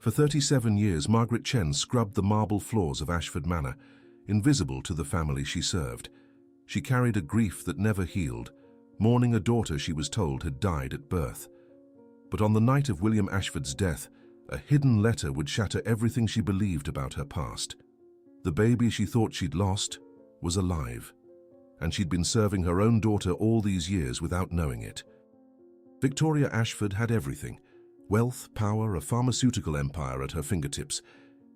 For 37 years, Margaret Chen scrubbed the marble floors of Ashford Manor, invisible to the family she served. She carried a grief that never healed, mourning a daughter she was told had died at birth. But on the night of William Ashford's death, a hidden letter would shatter everything she believed about her past. The baby she thought she'd lost was alive, and she'd been serving her own daughter all these years without knowing it. Victoria Ashford had everything: wealth, power, a pharmaceutical empire at her fingertips.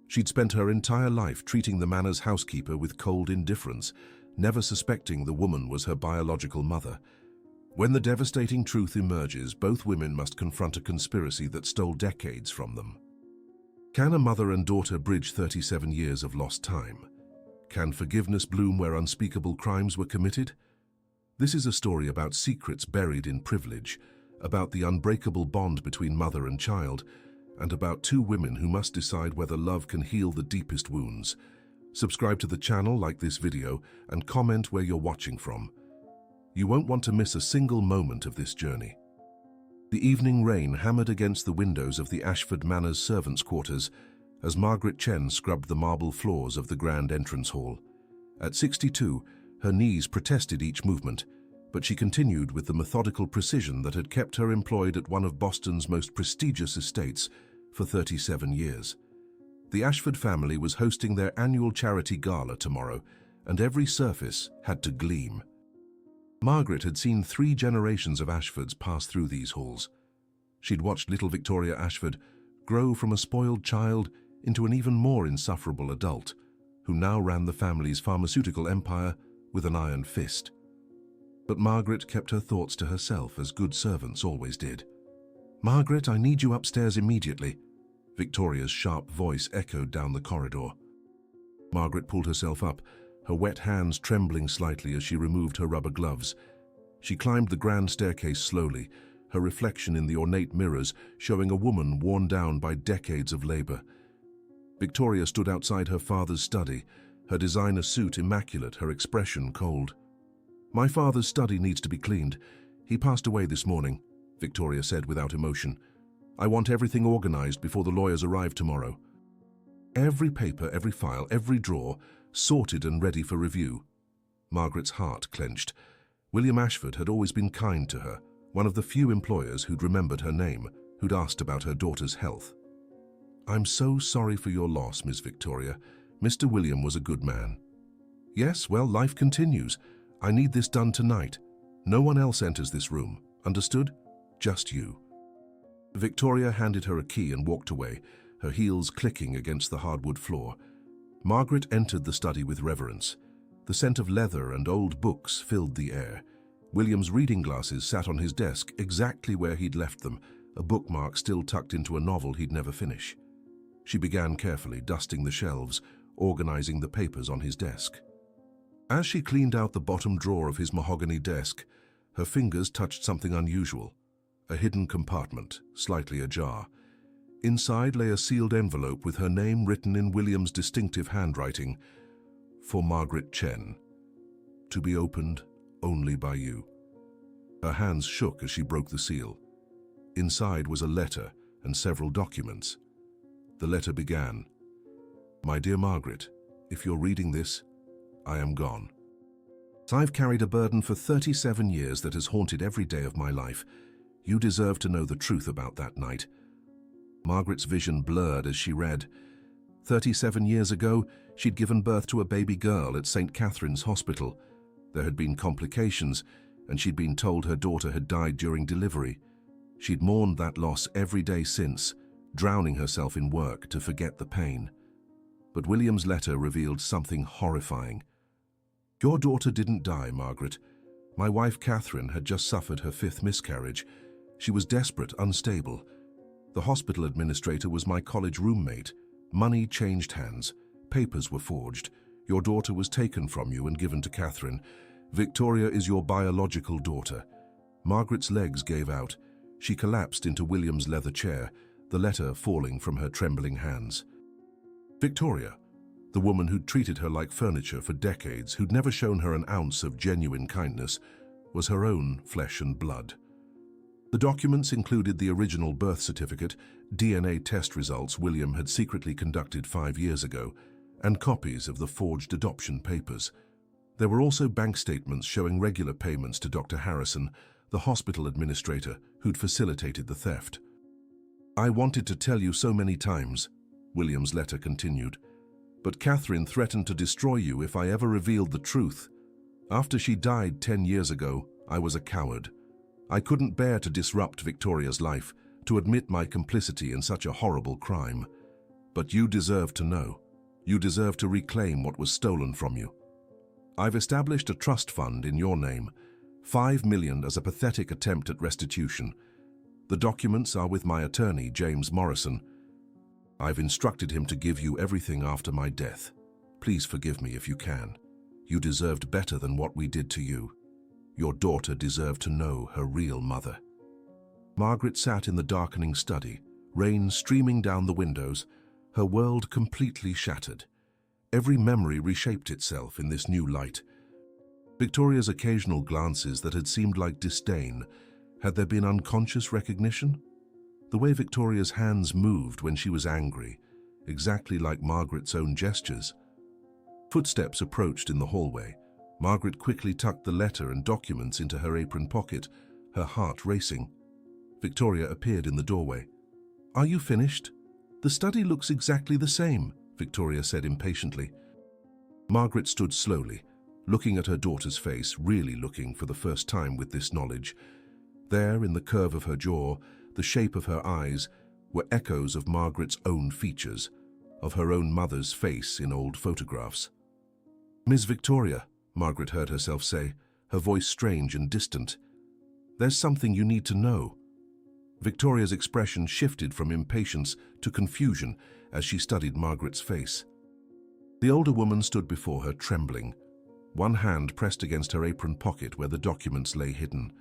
She'd spent her entire life treating the manor's housekeeper with cold indifference, never suspecting the woman was her biological mother. When the devastating truth emerges, both women must confront a conspiracy that stole decades from them. Can a mother and daughter bridge 37 years of lost time? Can forgiveness bloom where unspeakable crimes were committed? This is a story about secrets buried in privilege, about the unbreakable bond between mother and child, and about two women who must decide whether love can heal the deepest wounds. Subscribe to the channel, like this video, and comment where you're watching from. You won't want to miss a single moment of this journey. The evening rain hammered against the windows of the Ashford Manor's servants' quarters as Margaret Chen scrubbed the marble floors of the grand entrance hall. At 62, her knees protested each movement, but she continued with the methodical precision that had kept her employed at one of Boston's most prestigious estates for 37 years. The Ashford family was hosting their annual charity gala tomorrow, and every surface had to gleam. Margaret had seen 3 generations of Ashfords pass through these halls. She'd watched little Victoria Ashford grow from a spoiled child into an even more insufferable adult, who now ran the family's pharmaceutical empire with an iron fist. But Margaret kept her thoughts to herself, as good servants always did. "Margaret, I need you upstairs immediately." Victoria's sharp voice echoed down the corridor. Margaret pulled herself up, her wet hands trembling slightly as she removed her rubber gloves. She climbed the grand staircase slowly, her reflection in the ornate mirrors showing a woman worn down by decades of labor. Victoria stood outside her father's study, her designer suit immaculate, her expression cold. "My father's study needs to be cleaned. He passed away this morning," Victoria said without emotion. "I want everything organized before the lawyers arrive tomorrow." Every paper, every file, every drawer, sorted and ready for review. Margaret's heart clenched. William Ashford had always been kind to her, one of the few employers who'd remembered her name, who'd asked about her daughter's health. "I'm so sorry for your loss, Miss Victoria. Mr. William was a good man." "Yes, well, life continues. I need this done tonight. No one else enters this room. Understood? Just you." Victoria handed her a key and walked away, her heels clicking against the hardwood floor. Margaret entered the study with reverence. The scent of leather and old books filled the air. William's reading glasses sat on his desk exactly where he'd left them, a bookmark still tucked into a novel he'd never finish. She began carefully, dusting the shelves, organizing the papers on his desk. As she cleaned out the bottom drawer of his mahogany desk, her fingers touched something unusual, a hidden compartment, slightly ajar. Inside lay a sealed envelope with her name written in William's distinctive handwriting, "For Margaret Chen. To be opened only by you." Her hands shook as she broke the seal. Inside was a letter and several documents. The letter began, "My dear Margaret, if you're reading this, I am gone. I've carried a burden for 37 years that has haunted every day of my life. You deserve to know the truth about that night." Margaret's vision blurred as she read. 37 years ago, she'd given birth to a baby girl at St. Catherine's Hospital. There had been complications, and she'd been told her daughter had died during delivery. She'd mourned that loss every day since, drowning herself in work to forget the pain. But William's letter revealed something horrifying. "Your daughter didn't die, Margaret. My wife Catherine had just suffered her 5th miscarriage. She was desperate, unstable. The hospital administrator was my college roommate. Money changed hands. Papers were forged. Your daughter was taken from you and given to Catherine. Victoria is your biological daughter." Margaret's legs gave out. She collapsed into William's leather chair, the letter falling from her trembling hands. Victoria, the woman who'd treated her like furniture for decades, who'd never shown her an ounce of genuine kindness, was her own flesh and blood. The documents included the original birth certificate, DNA test results William had secretly conducted 5 years ago, and copies of the forged adoption papers. There were also bank statements showing regular payments to Dr. Harrison, the hospital administrator who'd facilitated the theft. "I wanted to tell you so many times," William's letter continued, "but Catherine threatened to destroy you if I ever revealed the truth. After she died 10 years ago, I was a coward. I couldn't bear to disrupt Victoria's life, to admit my complicity in such a horrible crime. But you deserve to know. You deserve to reclaim what was stolen from you. I've established a trust fund in your name, $5 million as a pathetic attempt at restitution. The documents are with my attorney, James Morrison. I've instructed him to give you everything after my death. Please forgive me if you can. You deserved better than what we did to you. Your daughter deserved to know her real mother." Margaret sat in the darkening study, rain streaming down the windows, her world completely shattered. Every memory reshaped itself in this new light. Victoria's occasional glances that had seemed like disdain, had there been unconscious recognition? The way Victoria's hands moved when she was angry, exactly like Margaret's own gestures. Footsteps approached in the hallway. Margaret quickly tucked the letter and documents into her apron pocket, her heart racing. Victoria appeared in the doorway. "Are you finished? The study looks exactly the same," Victoria said impatiently. Margaret stood slowly, looking at her daughter's face, really looking for the first time with this knowledge. There, in the curve of her jaw, the shape of her eyes, were echoes of Margaret's own features, of her own mother's face in old photographs. "Miss Victoria," Margaret heard herself say, her voice strange and distant. "There's something you need to know." Victoria's expression shifted from impatience to confusion as she studied Margaret's face. The older woman stood before her, trembling, one hand pressed against her apron pocket where the documents lay hidden.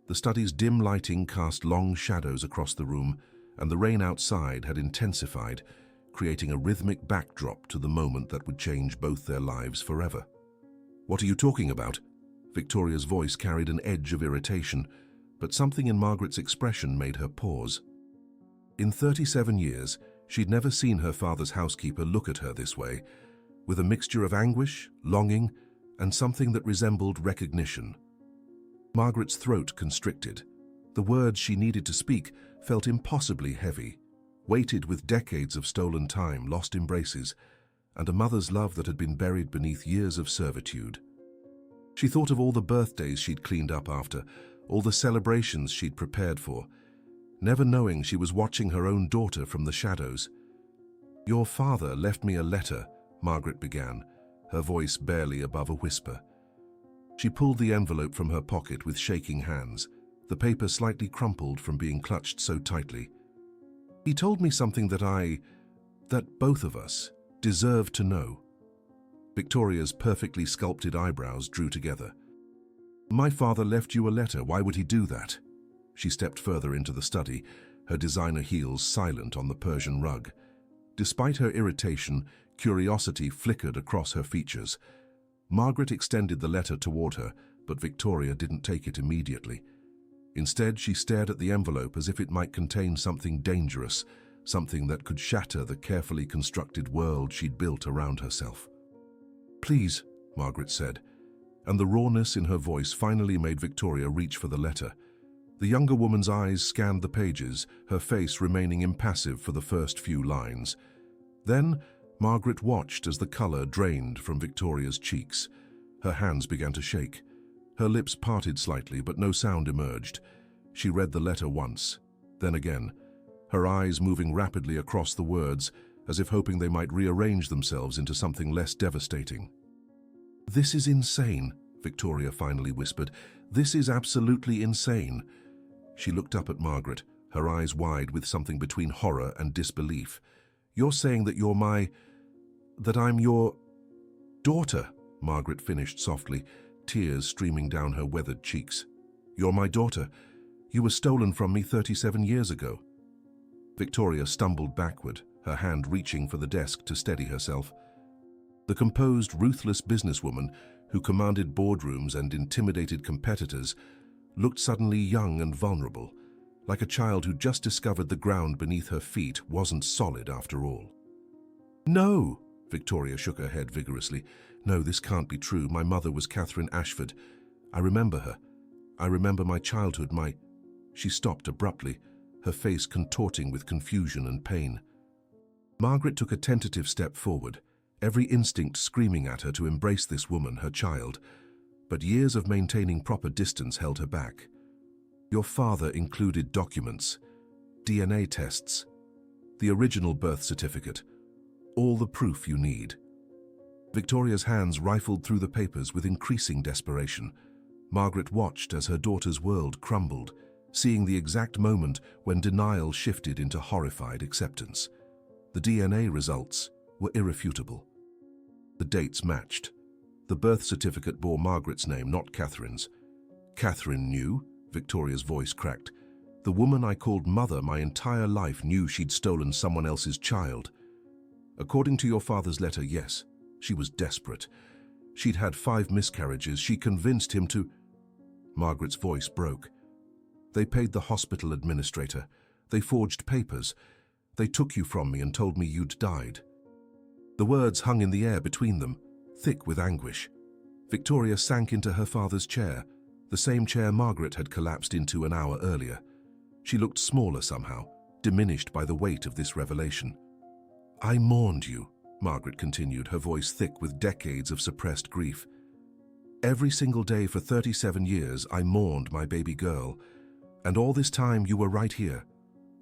The study's dim lighting cast long shadows across the room, and the rain outside had intensified, creating a rhythmic backdrop to the moment that would change both their lives forever. "What are you talking about?" Victoria's voice carried an edge of irritation, but something in Margaret's expression made her pause. In 37 years, she'd never seen her father's housekeeper look at her this way, with a mixture of anguish, longing, and something that resembled recognition. Margaret's throat constricted. The words she needed to speak felt impossibly heavy, weighted with decades of stolen time, lost embraces, and a mother's love that had been buried beneath years of servitude. She thought of all the birthdays she'd cleaned up after, all the celebrations she'd prepared for, never knowing she was watching her own daughter from the shadows. "Your father left me a letter," Margaret began, her voice barely above a whisper. She pulled the envelope from her pocket with shaking hands, the paper slightly crumpled from being clutched so tightly. "He told me something that both of us deserve to know." Victoria's perfectly sculpted eyebrows drew together. "My father left you a letter. Why would he do that?" She stepped further into the study, her designer heels silent on the Persian rug. Despite her irritation, curiosity flickered across her features. Margaret extended the letter toward her, but Victoria didn't take it immediately. Instead, she stared at the envelope as if it might contain something dangerous, something that could shatter the carefully constructed world she'd built around herself. "Please," Margaret said, and the rawness in her voice finally made Victoria reach for the letter. The younger woman's eyes scanned the pages, her face remaining impassive for the first few lines. Then, Margaret watched as the color drained from Victoria's cheeks. Her hands began to shake. Her lips parted slightly, but no sound emerged. She read the letter once, then again, her eyes moving rapidly across the words, as if hoping they might rearrange themselves into something less devastating. "This is insane," Victoria finally whispered. "This is absolutely insane." She looked up at Margaret, her eyes wide with something between horror and disbelief. "You're saying that that I'm your daughter," Margaret finished softly, tears streaming down her weathered cheeks. "You're my daughter. You were stolen from me 37 years ago." Victoria stumbled backward, her hand reaching for the desk to steady herself. The composed, ruthless businesswoman who commanded boardrooms and intimidated competitors looked suddenly young and vulnerable, like a child who just discovered the ground beneath her feet wasn't solid after all. "No!" Victoria shook her head vigorously. "No, this can't be true. My mother was Catherine Ashford. I remember her. I remember my childhood, my—" She stopped abruptly, her face contorting with confusion and pain. Margaret took a tentative step forward, every instinct screaming at her to embrace this woman, her child. But years of maintaining proper distance held her back. "Your father included documents, DNA tests, the original birth certificate, all the proof you need." Victoria's hands rifled through the papers with increasing desperation. Margaret watched as her daughter's world crumbled, seeing the exact moment when denial shifted into horrified acceptance. The DNA results were irrefutable. The dates matched. The birth certificate bore Margaret's name, not Catherine's. "Catherine knew," Victoria's voice cracked. "The woman I called mother my entire life knew she'd stolen someone else's child. According to your father's letter, yes, she was desperate. She'd had 5 miscarriages. She convinced him to—" Margaret's voice broke. "They paid the hospital administrator. They forged papers. They took you from me and told me you'd died." The words hung in the air between them, thick with anguish. Victoria sank into her father's chair, the same chair Margaret had collapsed into an hour earlier. She looked smaller somehow, diminished by the weight of this revelation. "I mourned you," Margaret continued, her voice thick with decades of suppressed grief. "Every single day for 37 years I mourned my baby girl. And all this time you were right here.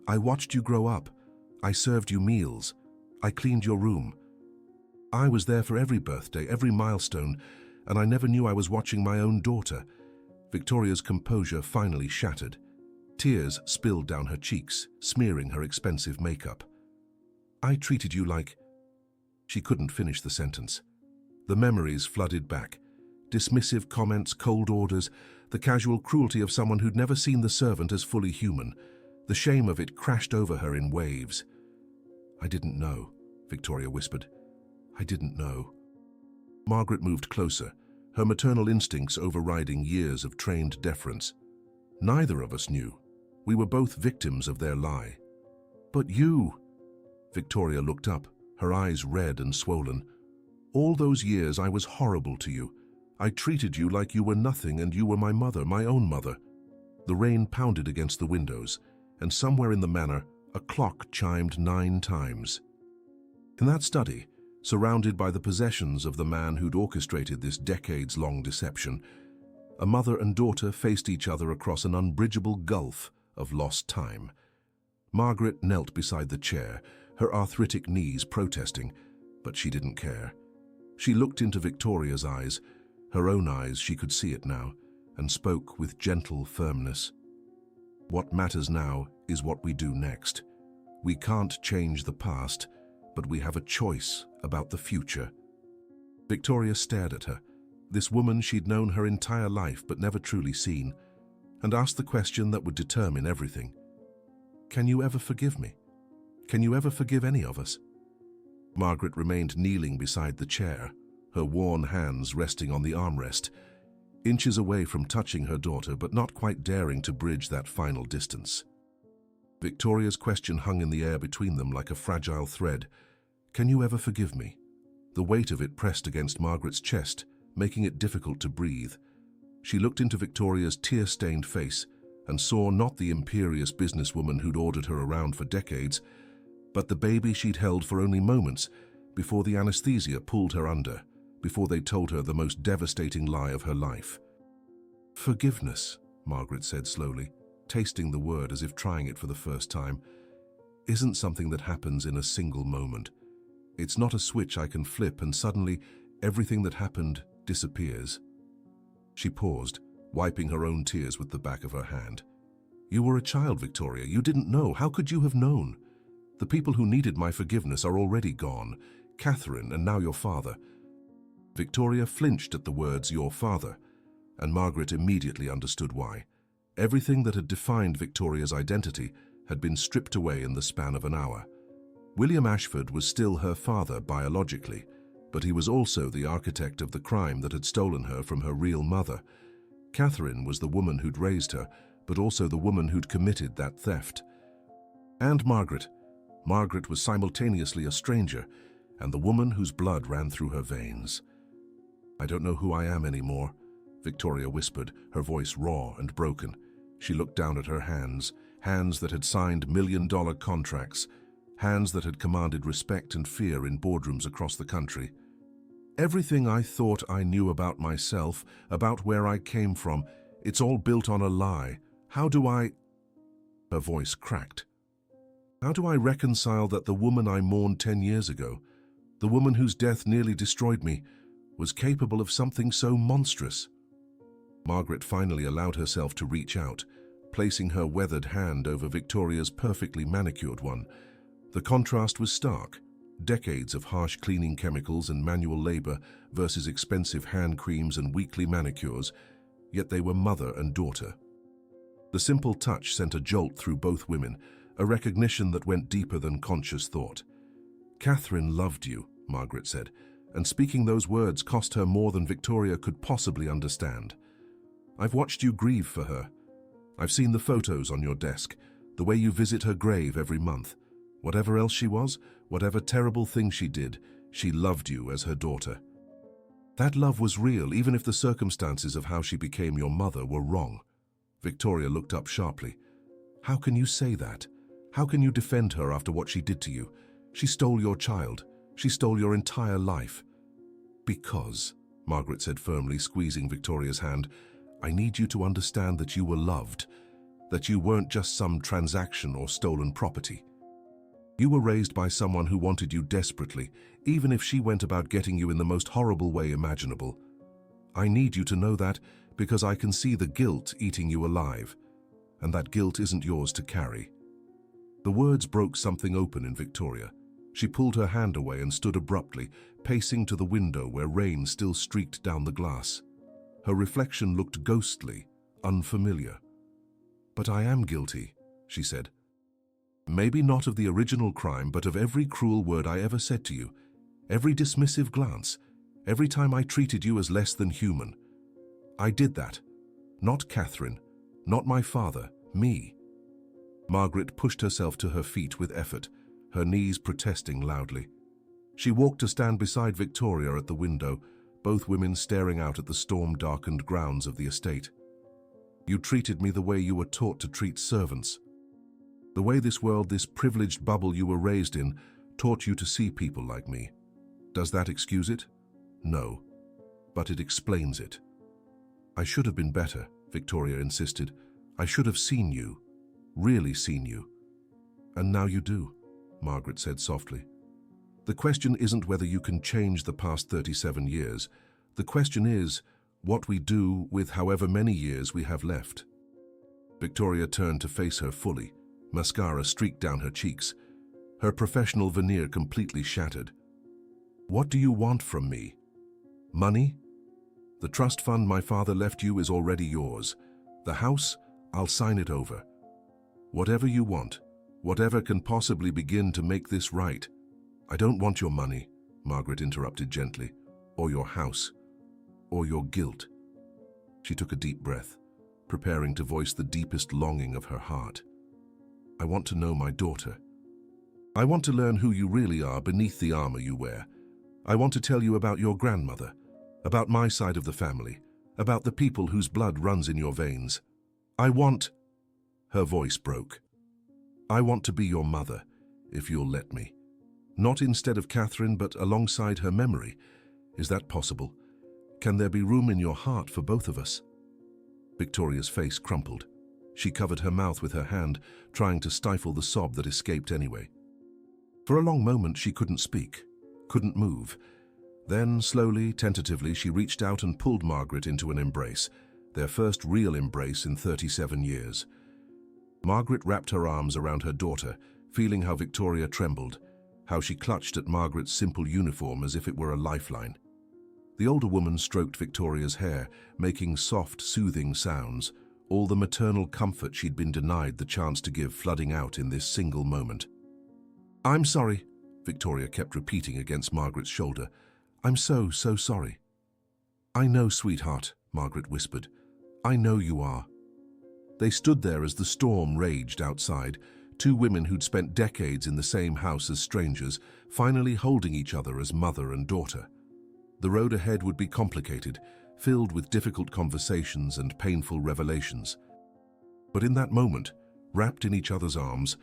I watched you grow up. I served you meals. I cleaned your room. I was there for every birthday, every milestone, and I never knew I was watching my own daughter." Victoria's composure finally shattered. Tears spilled down her cheeks, smearing her expensive makeup. "I treated you like—" She couldn't finish the sentence. The memories flooded back. Dismissive comments, cold orders, the casual cruelty of someone who'd never seen the servant as fully human. The shame of it crashed over her in waves. "I didn't know," Victoria whispered. "I didn't know." Margaret moved closer, her maternal instincts overriding years of trained deference. "Neither of us knew. We were both victims of their lie." "But you—" Victoria looked up, her eyes red and swollen. "All those years I was horrible to you. I treated you like you were nothing, and you were my mother, my own mother." The rain pounded against the windows, and somewhere in the manor, a clock chimed 9 times. In that study, surrounded by the possessions of the man who'd orchestrated this decades-long deception, a mother and daughter faced each other across an unbridgeable gulf of lost time. Margaret knelt beside the chair, her arthritic knees protesting, but she didn't care. She looked into Victoria's eyes, her own eyes, she could see it now, and spoke with gentle firmness. "What matters now is what we do next. We can't change the past, but we have a choice about the future." Victoria stared at her, this woman she'd known her entire life but never truly seen, and asked the question that would determine everything. "Can you ever forgive me? Can you ever forgive any of us?" Margaret remained kneeling beside the chair, her worn hands resting on the armrest, inches away from touching her daughter but not quite daring to bridge that final distance. Victoria's question hung in the air between them like a fragile thread. "Can you ever forgive me?" The weight of it pressed against Margaret's chest, making it difficult to breathe. She looked into Victoria's tear-stained face and saw not the imperious businesswoman who'd ordered her around for decades, but the baby she'd held for only moments before the anesthesia pulled her under, before they told her the most devastating lie of her life. "Forgiveness," Margaret said slowly, tasting the word as if trying it for the first time, "isn't something that happens in a single moment. It's not a switch I can flip and suddenly everything that happened disappears." She paused, wiping her own tears with the back of her hand. "You were a child, Victoria. You didn't know. How could you have known? The people who needed my forgiveness are already gone. Catherine and now your father." Victoria flinched at the words "your father," and Margaret immediately understood why. Everything that had defined Victoria's identity had been stripped away in the span of an hour. William Ashford was still her father biologically, but he was also the architect of the crime that had stolen her from her real mother. Catherine was the woman who'd raised her, but also the woman who'd committed that theft. And Margaret. Margaret was simultaneously a stranger and the woman whose blood ran through her veins. "I don't know who I am anymore," Victoria whispered, her voice raw and broken. She looked down at her hands, hands that had signed million-dollar contracts, hands that had commanded respect and fear in boardrooms across the country. "Everything I thought I knew about myself, about where I came from, it's all built on a lie. How do I—" Her voice cracked. "How do I reconcile that the woman I mourned 10 years ago, the woman whose death nearly destroyed me, was capable of something so monstrous?" Margaret finally allowed herself to reach out, placing her weathered hand over Victoria's perfectly manicured one. The contrast was stark. Decades of harsh cleaning chemicals and manual labor versus expensive hand creams and weekly manicures, yet they were mother and daughter. The simple touch sent a jolt through both women, a recognition that went deeper than conscious thought. "Catherine loved you," Margaret said, and speaking those words cost her more than Victoria could possibly understand. "I've watched you grieve for her. I've seen the photos on your desk, the way you visit her grave every month. Whatever else she was, whatever terrible thing she did, she loved you as her daughter. That love was real, even if the circumstances of how she became your mother were wrong." Victoria looked up sharply. "How can you say that? How can you defend her after what she did to you? She stole your child. She stole your entire life." "Because," Margaret said firmly, squeezing Victoria's hand, "I need you to understand that you were loved, that you weren't just some transaction or stolen property. You were raised by someone who wanted you desperately, even if she went about getting you in the most horrible way imaginable. I need you to know that because I can see the guilt eating you alive, and that guilt isn't yours to carry." The words broke something open in Victoria. She pulled her hand away and stood abruptly, pacing to the window where rain still streaked down the glass. Her reflection looked ghostly, unfamiliar. "But I am guilty," she said. "Maybe not of the original crime, but of every cruel word I ever said to you, every dismissive glance, every time I treated you as less than human. I did that. Not Catherine, not my father, me." Margaret pushed herself to her feet with effort, her knees protesting loudly. She walked to stand beside Victoria at the window, both women staring out at the storm-darkened grounds of the estate. "You treated me the way you were taught to treat servants. The way this world, this privileged bubble you were raised in, taught you to see people like me. Does that excuse it? No. But it explains it." "I should have been better," Victoria insisted. "I should have seen you, really seen you." "And now you do," Margaret said softly. "The question isn't whether you can change the past 37 years. The question is what we do with however many years we have left." Victoria turned to face her fully. Mascara streaked down her cheeks, her professional veneer completely shattered. "What do you want from me? Money? The trust fund my father left you is already yours. The house, I'll sign it over. Whatever you want, whatever can possibly begin to make this right." "I don't want your money," Margaret interrupted gently, "or your house, or your guilt." She took a deep breath, preparing to voice the deepest longing of her heart. "I want to know my daughter. I want to learn who you really are beneath the armor you wear. I want to tell you about your grandmother, about my side of the family, about the people whose blood runs in your veins. I want—" Her voice broke. "I want to be your mother, if you'll let me. Not instead of Catherine, but alongside her memory. Is that possible? Can there be room in your heart for both of us?" Victoria's face crumpled. She covered her mouth with her hand, trying to stifle the sob that escaped anyway. For a long moment she couldn't speak, couldn't move. Then, slowly, tentatively, she reached out and pulled Margaret into an embrace, their first real embrace in 37 years. Margaret wrapped her arms around her daughter, feeling how Victoria trembled, how she clutched at Margaret's simple uniform as if it were a lifeline. The older woman stroked Victoria's hair, making soft, soothing sounds, all the maternal comfort she'd been denied the chance to give flooding out in this single moment. "I'm sorry," Victoria kept repeating against Margaret's shoulder. "I'm so sorry." "I know, sweetheart," Margaret whispered. I know you are. They stood there as the storm raged outside, two women who'd spent decades in the same house as strangers, finally holding each other as mother and daughter. The road ahead would be complicated, filled with difficult conversations and painful revelations. But in that moment, wrapped in each other's arms,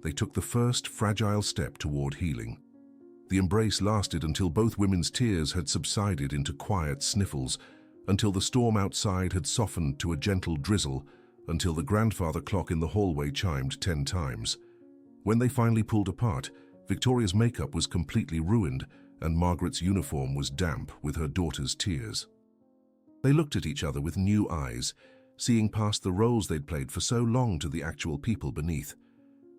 they took the first fragile step toward healing. The embrace lasted until both women's tears had subsided into quiet sniffles, until the storm outside had softened to a gentle drizzle, until the grandfather clock in the hallway chimed 10 times. When they finally pulled apart, Victoria's makeup was completely ruined, and Margaret's uniform was damp with her daughter's tears. They looked at each other with new eyes, seeing past the roles they'd played for so long to the actual people beneath.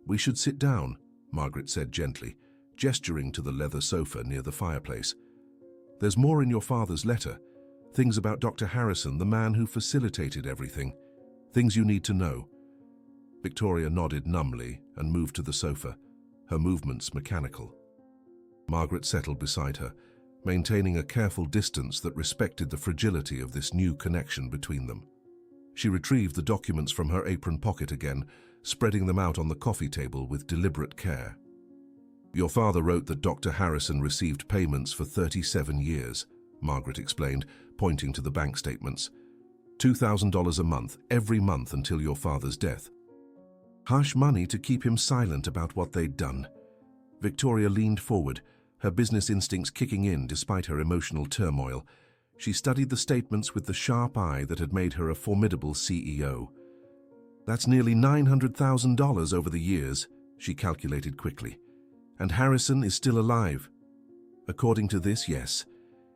"We should sit down," Margaret said gently, gesturing to the leather sofa near the fireplace. "There's more in your father's letter. Things about Dr. Harrison, the man who facilitated everything. Things you need to know." Victoria nodded numbly and moved to the sofa, her movements mechanical. Margaret settled beside her, maintaining a careful distance that respected the fragility of this new connection between them. She retrieved the documents from her apron pocket again, spreading them out on the coffee table with deliberate care. "Your father wrote that Dr. Harrison received payments for 37 years, Margaret explained, pointing to the bank statements. $2,000 a month, every month until your father's death. Harsh money to keep him silent about what they'd done." Victoria leaned forward, her business instincts kicking in despite her emotional turmoil. She studied the statements with the sharp eye that had made her a formidable CEO. "That's nearly $900,000 over the years," she calculated quickly. "And Harrison is still alive?" "According to this, yes.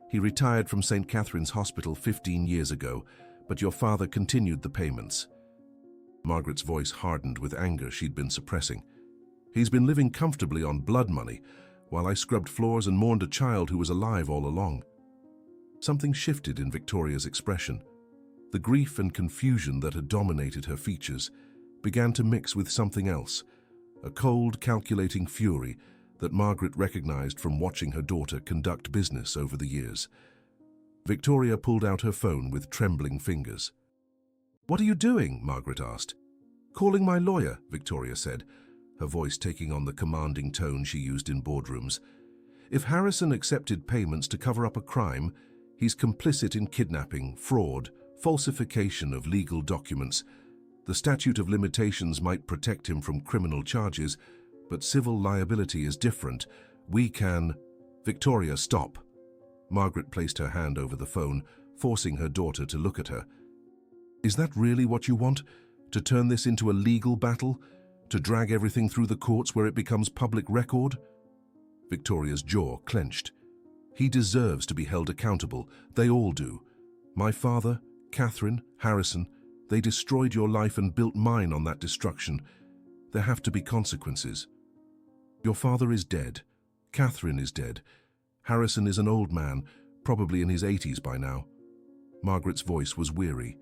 He retired from St. Catherine's Hospital 15 years ago, but your father continued the payments." Margaret's voice hardened with anger she'd been suppressing. "He's been living comfortably on blood money, while I scrubbed floors and mourned a child who was alive all along." Something shifted in Victoria's expression. The grief and confusion that had dominated her features began to mix with something else, a cold, calculating fury that Margaret recognized from watching her daughter conduct business over the years. Victoria pulled out her phone with trembling fingers. "What are you doing?" Margaret asked. "Calling my lawyer," Victoria said, her voice taking on the commanding tone she used in boardrooms. "If Harrison accepted payments to cover up a crime, he's complicit in kidnapping, fraud, falsification of legal documents. The statute of limitations might protect him from criminal charges, but civil liability is different. We can—" "Victoria, stop." Margaret placed her hand over the phone, forcing her daughter to look at her. "Is that really what you want? To turn this into a legal battle? To drag everything through the courts where it becomes public record?" Victoria's jaw clenched. "He deserves to be held accountable. They all do. My father, Catherine, Harrison, they destroyed your life and built mine on that destruction. There have to be consequences. Your father is dead. Catherine is dead. Harrison is an old man, probably in his 80s by now." Margaret's voice was weary.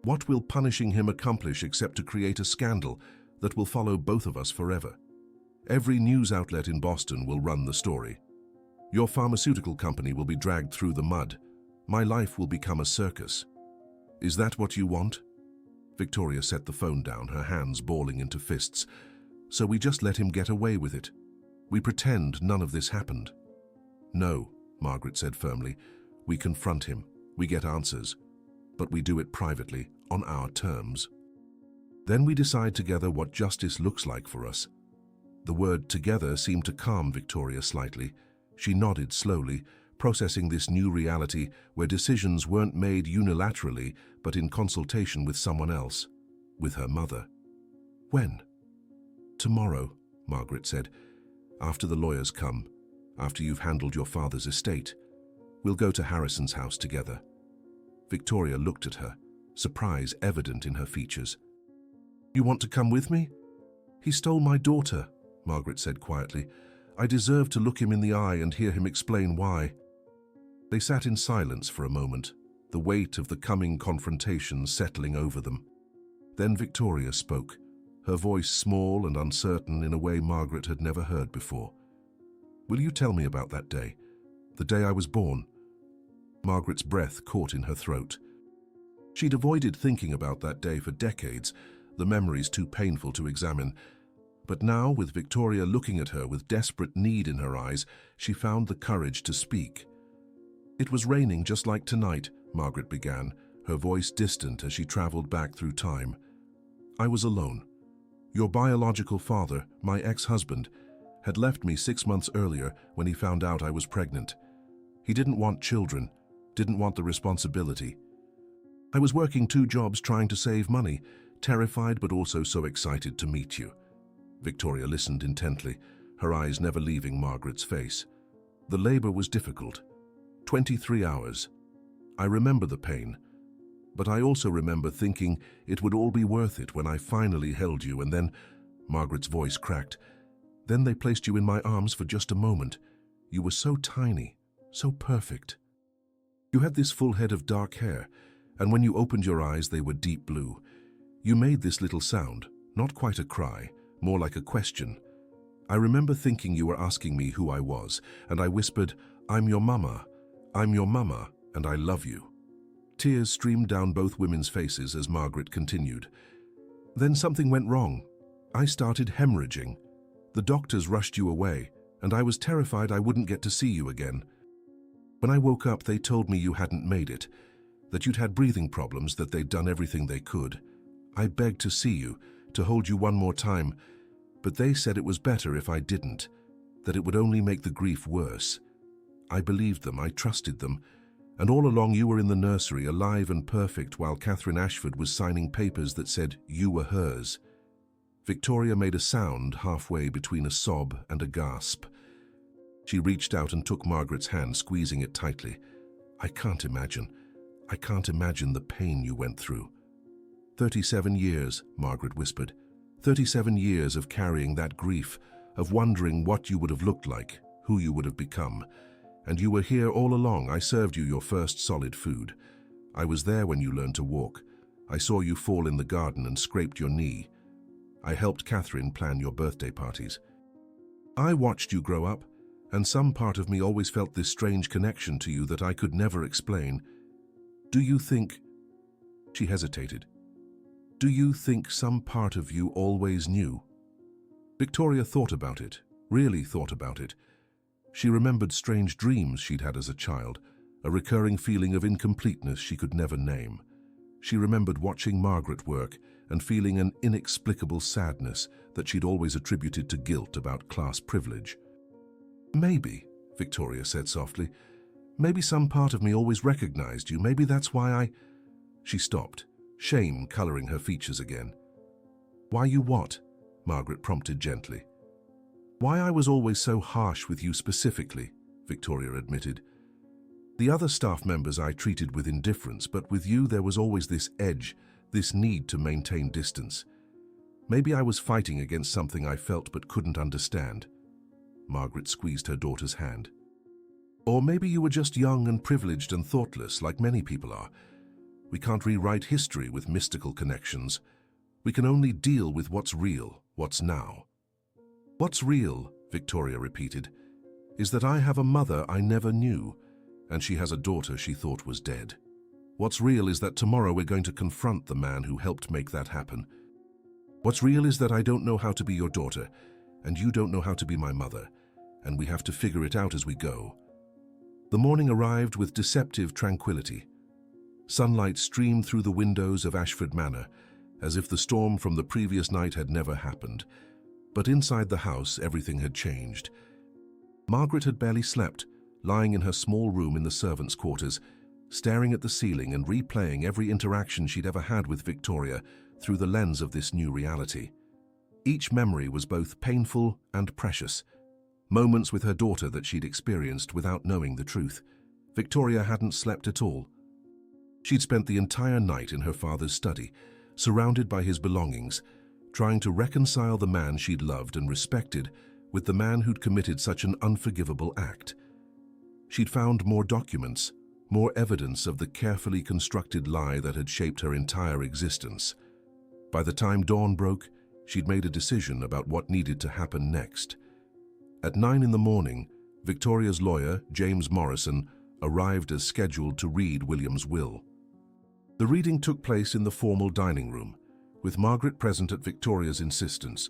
"What will punishing him accomplish except to create a scandal that will follow both of us forever? Every news outlet in Boston will run the story. Your pharmaceutical company will be dragged through the mud. My life will become a circus. Is that what you want?" Victoria set the phone down, her hands balling into fists. "So we just let him get away with it. We pretend none of this happened." "No," Margaret said firmly. "We confront him. We get answers. But we do it privately, on our terms. Then we decide together what justice looks like for us." The word "together" seemed to calm Victoria slightly. She nodded slowly, processing this new reality where decisions weren't made unilaterally, but in consultation with someone else, with her mother. "When?" "Tomorrow," Margaret said. "After the lawyers come, after you've handled your father's estate. We'll go to Harrison's house together." Victoria looked at her, surprise evident in her features. "You want to come with me?" "He stole my daughter," Margaret said quietly. "I deserve to look him in the eye and hear him explain why." They sat in silence for a moment, the weight of the coming confrontation settling over them. Then Victoria spoke, her voice small and uncertain in a way Margaret had never heard before. "Will you tell me about that day, the day I was born?" Margaret's breath caught in her throat. She'd avoided thinking about that day for decades, the memories too painful to examine. But now, with Victoria looking at her with desperate need in her eyes, she found the courage to speak. "It was raining just like tonight," Margaret began, her voice distant as she traveled back through time. "I was alone. Your biological father, my ex-husband, had left me 6 months earlier when he found out I was pregnant. He didn't want children, didn't want the responsibility. I was working 2 jobs trying to save money, terrified but also so excited to meet you." Victoria listened intently, her eyes never leaving Margaret's face. "The labor was difficult. 23 hours. I remember the pain, but I also remember thinking it would all be worth it when I finally held you, and then," Margaret's voice cracked, "then they placed you in my arms for just a moment. You were so tiny, so perfect. You had this full head of dark hair, and when you opened your eyes they were deep blue. You made this little sound, not quite a cry, more like a question. I remember thinking you were asking me who I was, and I whispered, 'I'm your mama, and I love you.'" Tears streamed down both women's faces as Margaret continued. "Then something went wrong. I started hemorrhaging. The doctors rushed you away, and I was terrified I wouldn't get to see you again. When I woke up, they told me you hadn't made it, that you'd had breathing problems, that they'd done everything they could. I begged to see you, to hold you one more time, but they said it was better if I didn't, that it would only make the grief worse. I believed them, I trusted them, and all along you were in the nursery, alive and perfect, while Catherine Ashford was signing papers that said you were hers." Victoria made a sound halfway between a sob and a gasp. She reached out and took Margaret's hand, squeezing it tightly. I can't imagine the pain you went through." 37 years, Margaret whispered. 37 years of carrying that grief, of wondering what you would have looked like, who you would have become. And you were here all along. I served you your first solid food. I was there when you learned to walk. I saw you fall in the garden and scraped your knee. I helped Catherine plan your birthday parties. I watched you grow up, and some part of me always felt this strange connection to you that I could never explain. Do you think—" She hesitated. "Do you think some part of you always knew?" Victoria thought about it, really thought about it. She remembered strange dreams she'd had as a child, a recurring feeling of incompleteness she could never name. She remembered watching Margaret work and feeling an inexplicable sadness that she'd always attributed to guilt about class privilege. "Maybe," Victoria said softly, "maybe some part of me always recognized you. Maybe that's why I—" She stopped, shame coloring her features again. "Why you what?" Margaret prompted gently. "Why I was always so harsh with you specifically," Victoria admitted. "The other staff members I treated with indifference, but with you there was always this edge, this need to maintain distance. Maybe I was fighting against something I felt but couldn't understand." Margaret squeezed her daughter's hand. "Or maybe you were just young and privileged and thoughtless, like many people are. We can't rewrite history with mystical connections. We can only deal with what's real, what's now." "What's real," Victoria repeated, "is that I have a mother I never knew, and she has a daughter she thought was dead. What's real is that tomorrow we're going to confront the man who helped make that happen. What's real is that I don't know how to be your daughter, and you don't know how to be my mother, and we have to figure it out as we go." The morning arrived with deceptive tranquility. Sunlight streamed through the windows of Ashford Manor, as if the storm from the previous night had never happened. But inside the house, everything had changed. Margaret had barely slept, lying in her small room in the servants' quarters, staring at the ceiling and replaying every interaction she'd ever had with Victoria through the lens of this new reality. Each memory was both painful and precious, moments with her daughter that she'd experienced without knowing the truth. Victoria hadn't slept at all. She'd spent the entire night in her father's study, surrounded by his belongings, trying to reconcile the man she'd loved and respected with the man who'd committed such an unforgivable act. She'd found more documents, more evidence of the carefully constructed lie that had shaped her entire existence. By the time dawn broke, she'd made a decision about what needed to happen next. At 9 in the morning, Victoria's lawyer, James Morrison, arrived as scheduled to read William's will. The reading took place in the formal dining room, with Margaret present at Victoria's insistence.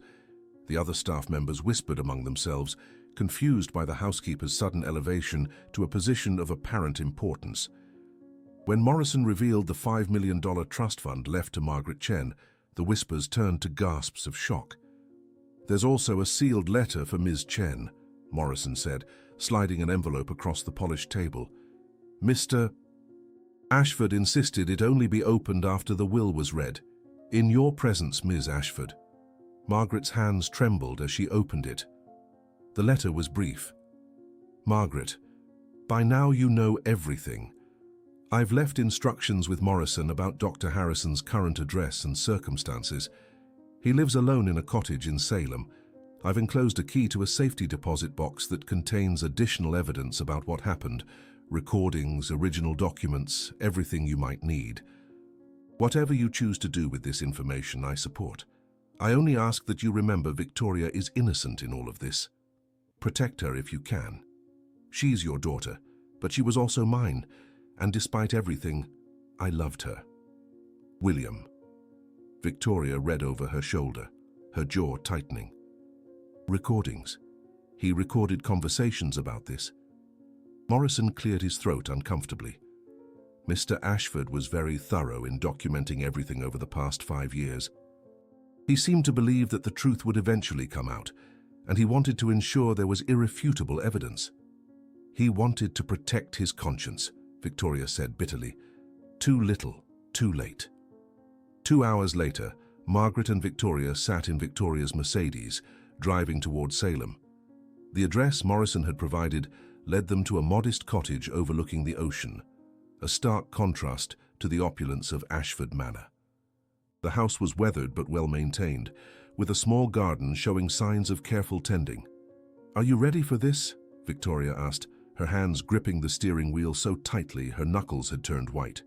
The other staff members whispered among themselves, confused by the housekeeper's sudden elevation to a position of apparent importance. When Morrison revealed the $5 million trust fund left to Margaret Chen, the whispers turned to gasps of shock. "There's also a sealed letter for Ms. Chen," Morrison said, sliding an envelope across the polished table. "Mr. Ashford insisted it only be opened after the will was read. In your presence, Ms. Ashford." Margaret's hands trembled as she opened it. The letter was brief. "Margaret, by now you know everything. I've left instructions with Morrison about Dr. Harrison's current address and circumstances. He lives alone in a cottage in Salem. I've enclosed a key to a safety deposit box that contains additional evidence about what happened, recordings, original documents, everything you might need. Whatever you choose to do with this information, I support. I only ask that you remember Victoria is innocent in all of this. Protect her if you can. She's your daughter, but she was also mine, and despite everything, I loved her. William." Victoria read over her shoulder, her jaw tightening. "Recordings. He recorded conversations about this." Morrison cleared his throat uncomfortably. Mr. Ashford was very thorough in documenting everything over the past 5 years. He seemed to believe that the truth would eventually come out, and he wanted to ensure there was irrefutable evidence. He wanted to protect his conscience, Victoria said bitterly. Too little, too late. 2 hours later, Margaret and Victoria sat in Victoria's Mercedes, driving toward Salem. The address Morrison had provided led them to a modest cottage overlooking the ocean, a stark contrast to the opulence of Ashford Manor. The house was weathered but well maintained, with a small garden showing signs of careful tending. "Are you ready for this?" Victoria asked, her hands gripping the steering wheel so tightly her knuckles had turned white.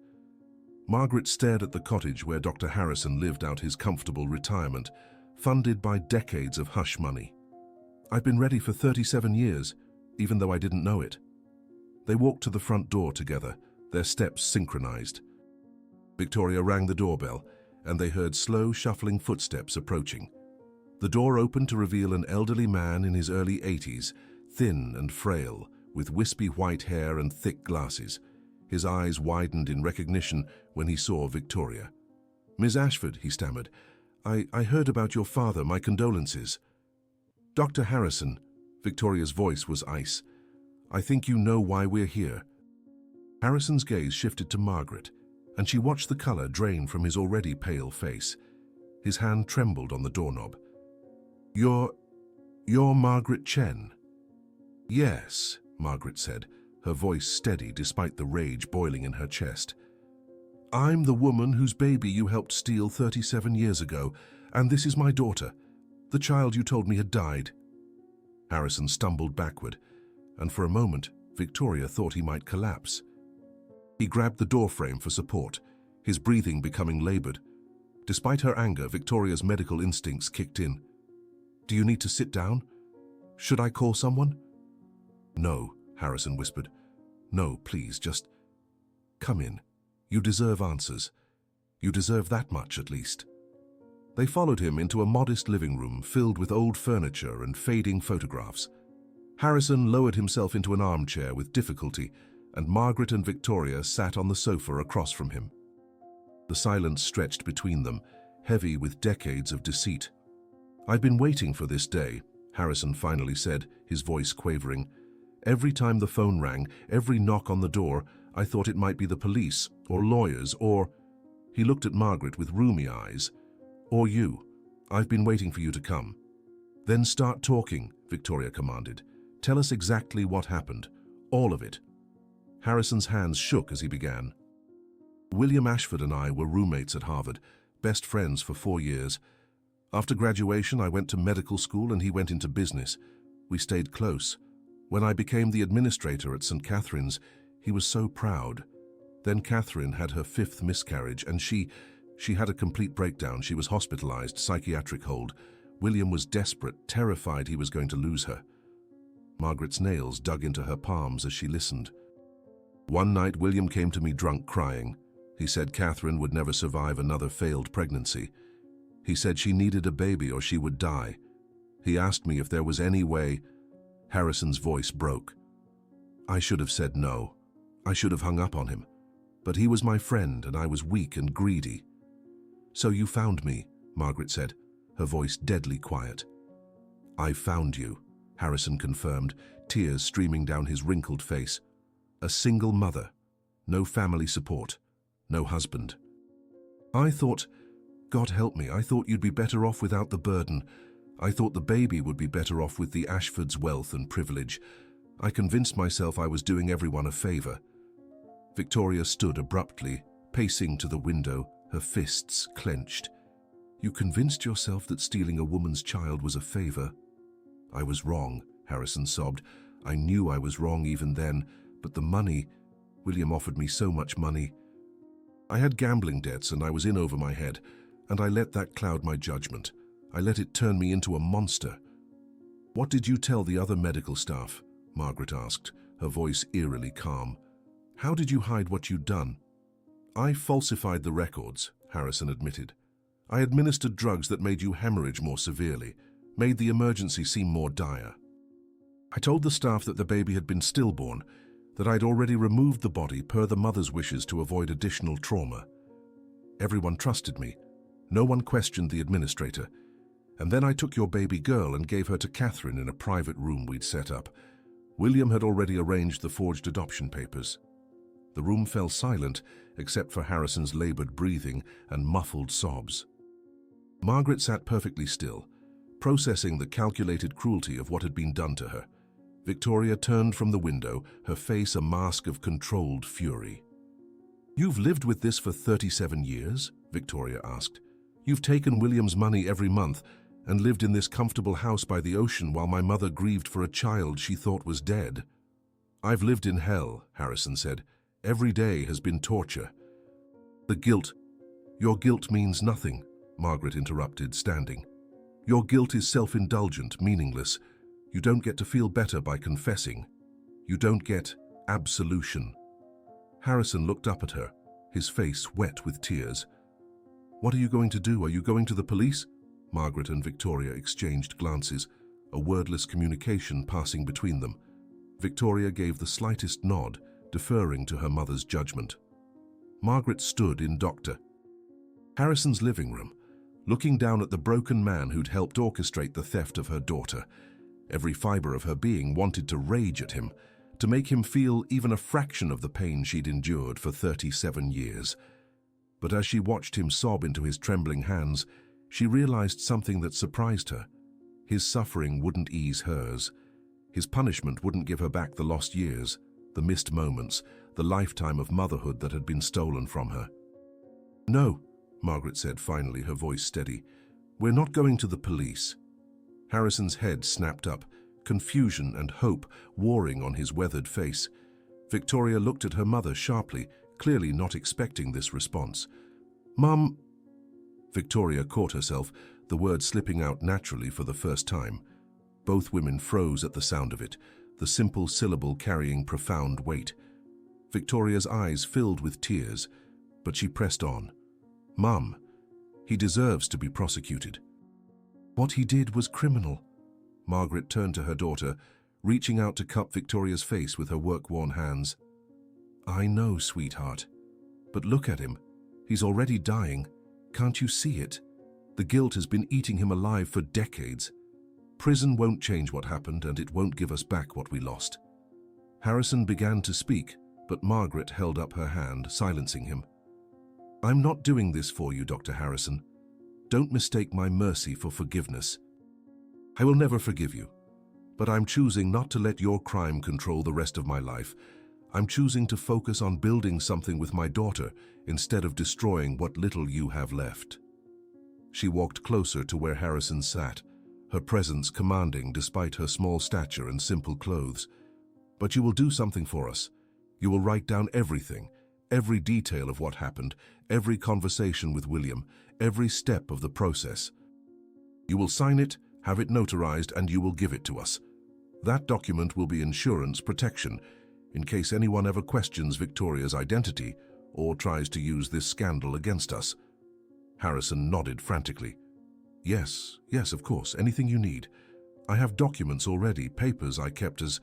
Margaret stared at the cottage where Dr. Harrison lived out his comfortable retirement, funded by decades of hush money. "I've been ready for 37 years, even though I didn't know it." They walked to the front door together, their steps synchronized. Victoria rang the doorbell, and they heard slow, shuffling footsteps approaching. The door opened to reveal an elderly man in his early 80s, thin and frail, with wispy white hair and thick glasses. His eyes widened in recognition when he saw Victoria. "Ms. Ashford," he stammered, I heard about your father, my condolences." "Dr. Harrison," Victoria's voice was ice, "I think you know why we're here." Harrison's gaze shifted to Margaret, and she watched the color drain from his already pale face. His hand trembled on the doorknob. You're Margaret Chen?" "Yes," Margaret said, her voice steady despite the rage boiling in her chest. "I'm the woman whose baby you helped steal 37 years ago, and this is my daughter, the child you told me had died." Harrison stumbled backward, and for a moment, Victoria thought he might collapse. He grabbed the doorframe for support, his breathing becoming labored. Despite her anger, Victoria's medical instincts kicked in. "Do you need to sit down? Should I call someone?" "No," Harrison whispered. "No, please, just come in. You deserve answers. You deserve that much, at least." They followed him into a modest living room filled with old furniture and fading photographs. Harrison lowered himself into an armchair with difficulty, and Margaret and Victoria sat on the sofa across from him. The silence stretched between them, heavy with decades of deceit. "I've been waiting for this day," Harrison finally said, his voice quavering. "Every time the phone rang, every knock on the door, I thought it might be the police, or lawyers, or—" He looked at Margaret with rheumy eyes. "Or you. I've been waiting for you to come." "Then start talking," Victoria commanded. "Tell us exactly what happened. All of it." Harrison's hands shook as he began. "William Ashford and I were roommates at Harvard, best friends for 4 years. After graduation, I went to medical school and he went into business. We stayed close. When I became the administrator at St. Catherine's, he was so proud. Then Catherine had her 5th miscarriage, and she had a complete breakdown. She was hospitalized, psychiatric hold. William was desperate, terrified he was going to lose her." Margaret's nails dug into her palms as she listened. "One night, William came to me drunk, crying. He said Catherine would never survive another failed pregnancy. He said she needed a baby or she would die. He asked me if there was any way. Harrison's voice broke. I should have said no. I should have hung up on him. But he was my friend and I was weak and greedy. So you found me, Margaret said, her voice deadly quiet. I found you, Harrison confirmed, tears streaming down his wrinkled face. A single mother, no family support, no husband. I thought, God help me, I thought you'd be better off without the burden. I thought the baby would be better off with the Ashfords' wealth and privilege. I convinced myself I was doing everyone a favor. Victoria stood abruptly, pacing to the window, her fists clenched. You convinced yourself that stealing a woman's child was a favor? I was wrong, Harrison sobbed. I knew I was wrong even then, but the money, William offered me so much money. I had gambling debts and I was in over my head, and I let that cloud my judgment. I let it turn me into a monster. What did you tell the other medical staff? Margaret asked, her voice eerily calm. How did you hide what you'd done? I falsified the records, Harrison admitted. I administered drugs that made you hemorrhage more severely, made the emergency seem more dire. I told the staff that the baby had been stillborn, that I'd already removed the body per the mother's wishes to avoid additional trauma. Everyone trusted me. No one questioned the administrator. And then I took your baby girl and gave her to Catherine in a private room we'd set up. William had already arranged the forged adoption papers. The room fell silent, except for Harrison's labored breathing and muffled sobs. Margaret sat perfectly still, processing the calculated cruelty of what had been done to her. Victoria turned from the window, her face a mask of controlled fury. You've lived with this for 37 years? Victoria asked. You've taken William's money every month and lived in this comfortable house by the ocean while my mother grieved for a child she thought was dead. I've lived in hell, Harrison said. Every day has been torture. The guilt. Your guilt means nothing, Margaret interrupted, standing. Your guilt is self-indulgent, meaningless. You don't get to feel better by confessing. You don't get absolution. Harrison looked up at her, his face wet with tears. What are you going to do? Are you going to the police? Margaret and Victoria exchanged glances, a wordless communication passing between them. Victoria gave the slightest nod, deferring to her mother's judgment. Margaret stood in Dr. Harrison's living room, looking down at the broken man who'd helped orchestrate the theft of her daughter. Every fiber of her being wanted to rage at him, to make him feel even a fraction of the pain she'd endured for 37 years. But as she watched him sob into his trembling hands, she realized something that surprised her. His suffering wouldn't ease hers. His punishment wouldn't give her back the lost years, the missed moments, the lifetime of motherhood that had been stolen from her. No, Margaret said finally, her voice steady. We're not going to the police. Harrison's head snapped up, confusion and hope warring on his weathered face. Victoria looked at her mother sharply, clearly not expecting this response. Mum. Victoria caught herself, the word slipping out naturally for the first time. Both women froze at the sound of it, the simple syllable carrying profound weight. Victoria's eyes filled with tears, but she pressed on. Mum, he deserves to be prosecuted. What he did was criminal. Margaret turned to her daughter, reaching out to cup Victoria's face with her work-worn hands. I know, sweetheart. But look at him. He's already dying. Can't you see it? The guilt has been eating him alive for decades. Prison won't change what happened, and it won't give us back what we lost. Harrison began to speak, but Margaret held up her hand, silencing him. I'm not doing this for you, Dr. Harrison. Don't mistake my mercy for forgiveness. I will never forgive you, but I'm choosing not to let your crime control the rest of my life. I'm choosing to focus on building something with my daughter instead of destroying what little you have left. She walked closer to where Harrison sat, her presence commanding despite her small stature and simple clothes. But you will do something for us. You will write down everything, every detail of what happened, every conversation with William, every step of the process. You will sign it, have it notarized, and you will give it to us. That document will be insurance protection, in case anyone ever questions Victoria's identity or tries to use this scandal against us. Harrison nodded frantically. Yes, of course, anything you need. I have documents already, papers I kept as...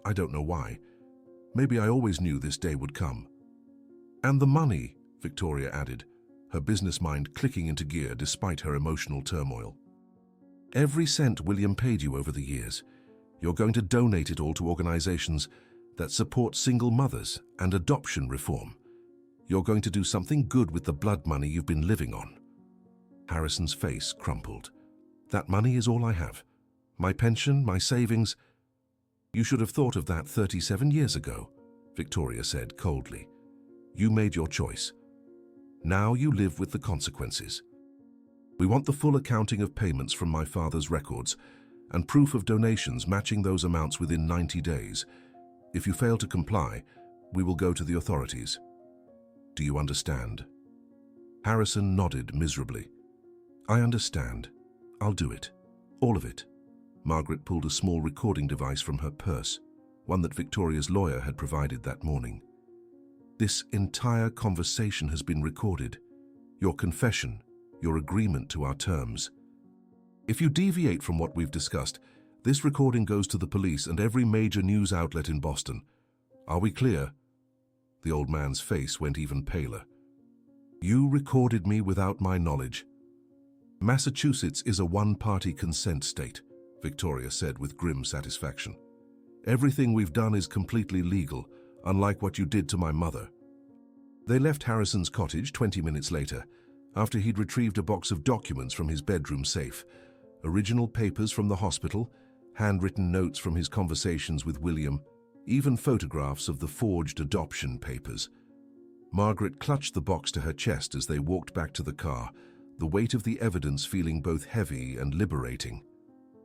I don't know why. Maybe I always knew this day would come. And the money, Victoria added, her business mind clicking into gear despite her emotional turmoil. Every cent William paid you over the years. You're going to donate it all to organizations that support single mothers and adoption reform. You're going to do something good with the blood money you've been living on. Harrison's face crumpled. That money is all I have. My pension, my savings. You should have thought of that 37 years ago, Victoria said coldly. You made your choice. Now you live with the consequences. We want the full accounting of payments from my father's records and proof of donations matching those amounts within 90 days. If you fail to comply, we will go to the authorities. Do you understand? Harrison nodded miserably. I understand. I'll do it. All of it. Margaret pulled a small recording device from her purse, one that Victoria's lawyer had provided that morning. This entire conversation has been recorded. Your confession, your agreement to our terms. If you deviate from what we've discussed, this recording goes to the police and every major news outlet in Boston. Are we clear? The old man's face went even paler. You recorded me without my knowledge. Massachusetts is a one-party consent state, Victoria said with grim satisfaction. Everything we've done is completely legal, unlike what you did to my mother. They left Harrison's cottage 20 minutes later, after he'd retrieved a box of documents from his bedroom safe, original papers from the hospital, handwritten notes from his conversations with William, even photographs of the forged adoption papers. Margaret clutched the box to her chest as they walked back to the car, the weight of the evidence feeling both heavy and liberating.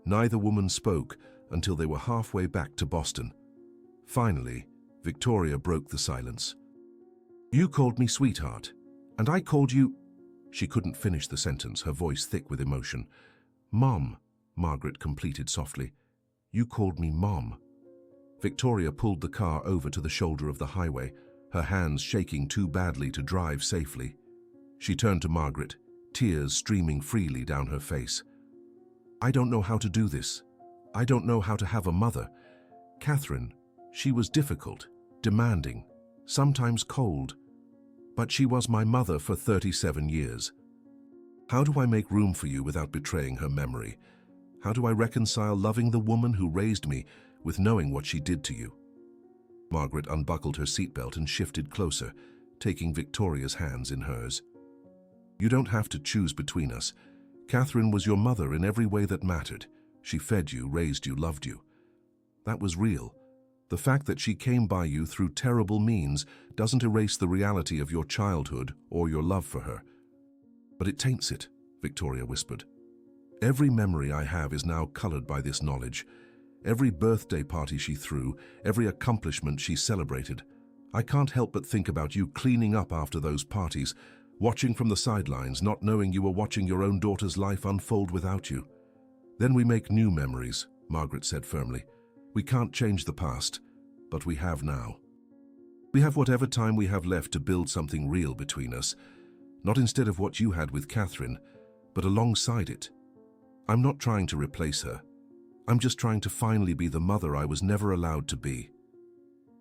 Neither woman spoke until they were halfway back to Boston. Finally, Victoria broke the silence. You called me sweetheart, and I called you... She couldn't finish the sentence, her voice thick with emotion. Mom, Margaret completed softly. You called me Mom. Victoria pulled the car over to the shoulder of the highway, her hands shaking too badly to drive safely. She turned to Margaret, tears streaming freely down her face. I don't know how to do this. I don't know how to have a mother. Catherine, she was difficult, demanding, sometimes cold, but she was my mother for 37 years. How do I make room for you without betraying her memory? How do I reconcile loving the woman who raised me with knowing what she did to you? Margaret unbuckled her seatbelt and shifted closer, taking Victoria's hands in hers. You don't have to choose between us. Catherine was your mother in every way that mattered. She fed you, raised you, loved you. That was real. The fact that she came by you through terrible means doesn't erase the reality of your childhood or your love for her. But it taints it, Victoria whispered. Every memory I have is now colored by this knowledge. Every birthday party she threw, every accomplishment she celebrated. I can't help but think about you cleaning up after those parties, watching from the sidelines, not knowing you were watching your own daughter's life unfold without you. Then we make new memories, Margaret said firmly. We can't change the past, but we have now. We have whatever time we have left to build something real between us, not instead of what you had with Catherine, but alongside it. I'm not trying to replace her. I'm just trying to finally be the mother I was never allowed to be.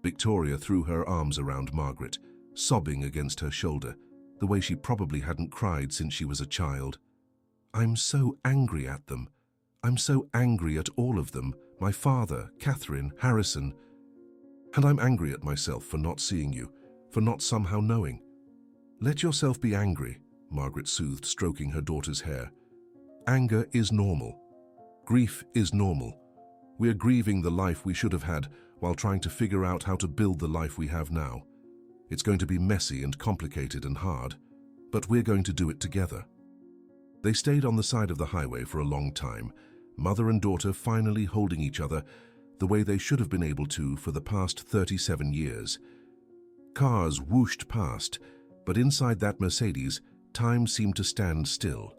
Victoria threw her arms around Margaret, sobbing against her shoulder, the way she probably hadn't cried since she was a child. I'm so angry at them. I'm so angry at all of them, my father, Catherine, Harrison. And I'm angry at myself for not seeing you, for not somehow knowing. Let yourself be angry, Margaret soothed, stroking her daughter's hair. Anger is normal. Grief is normal. We're grieving the life we should have had while trying to figure out how to build the life we have now. It's going to be messy and complicated and hard, but we're going to do it together. They stayed on the side of the highway for a long time, mother and daughter finally holding each other the way they should have been able to for the past 37 years. Cars whooshed past, but inside that Mercedes, time seemed to stand still.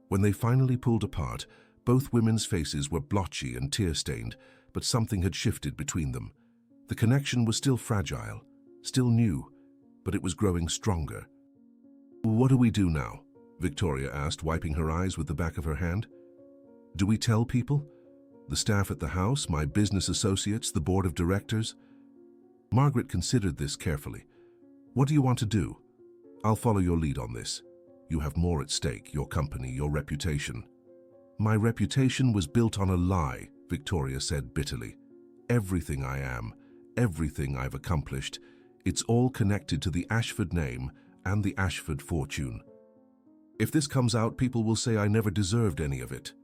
When they finally pulled apart, both women's faces were blotchy and tear-stained, but something had shifted between them. The connection was still fragile, still new, but it was growing stronger. "What do we do now?" Victoria asked, wiping her eyes with the back of her hand. "Do we tell people? The staff at the house, my business associates, the board of directors?" Margaret considered this carefully. "What do you want to do?" "I'll follow your lead on this. You have more at stake, your company, your reputation." "My reputation was built on a lie," Victoria said bitterly. "Everything I am, everything I've accomplished, it's all connected to the Ashford name and the Ashford fortune. If this comes out, people will say I never deserved any of it."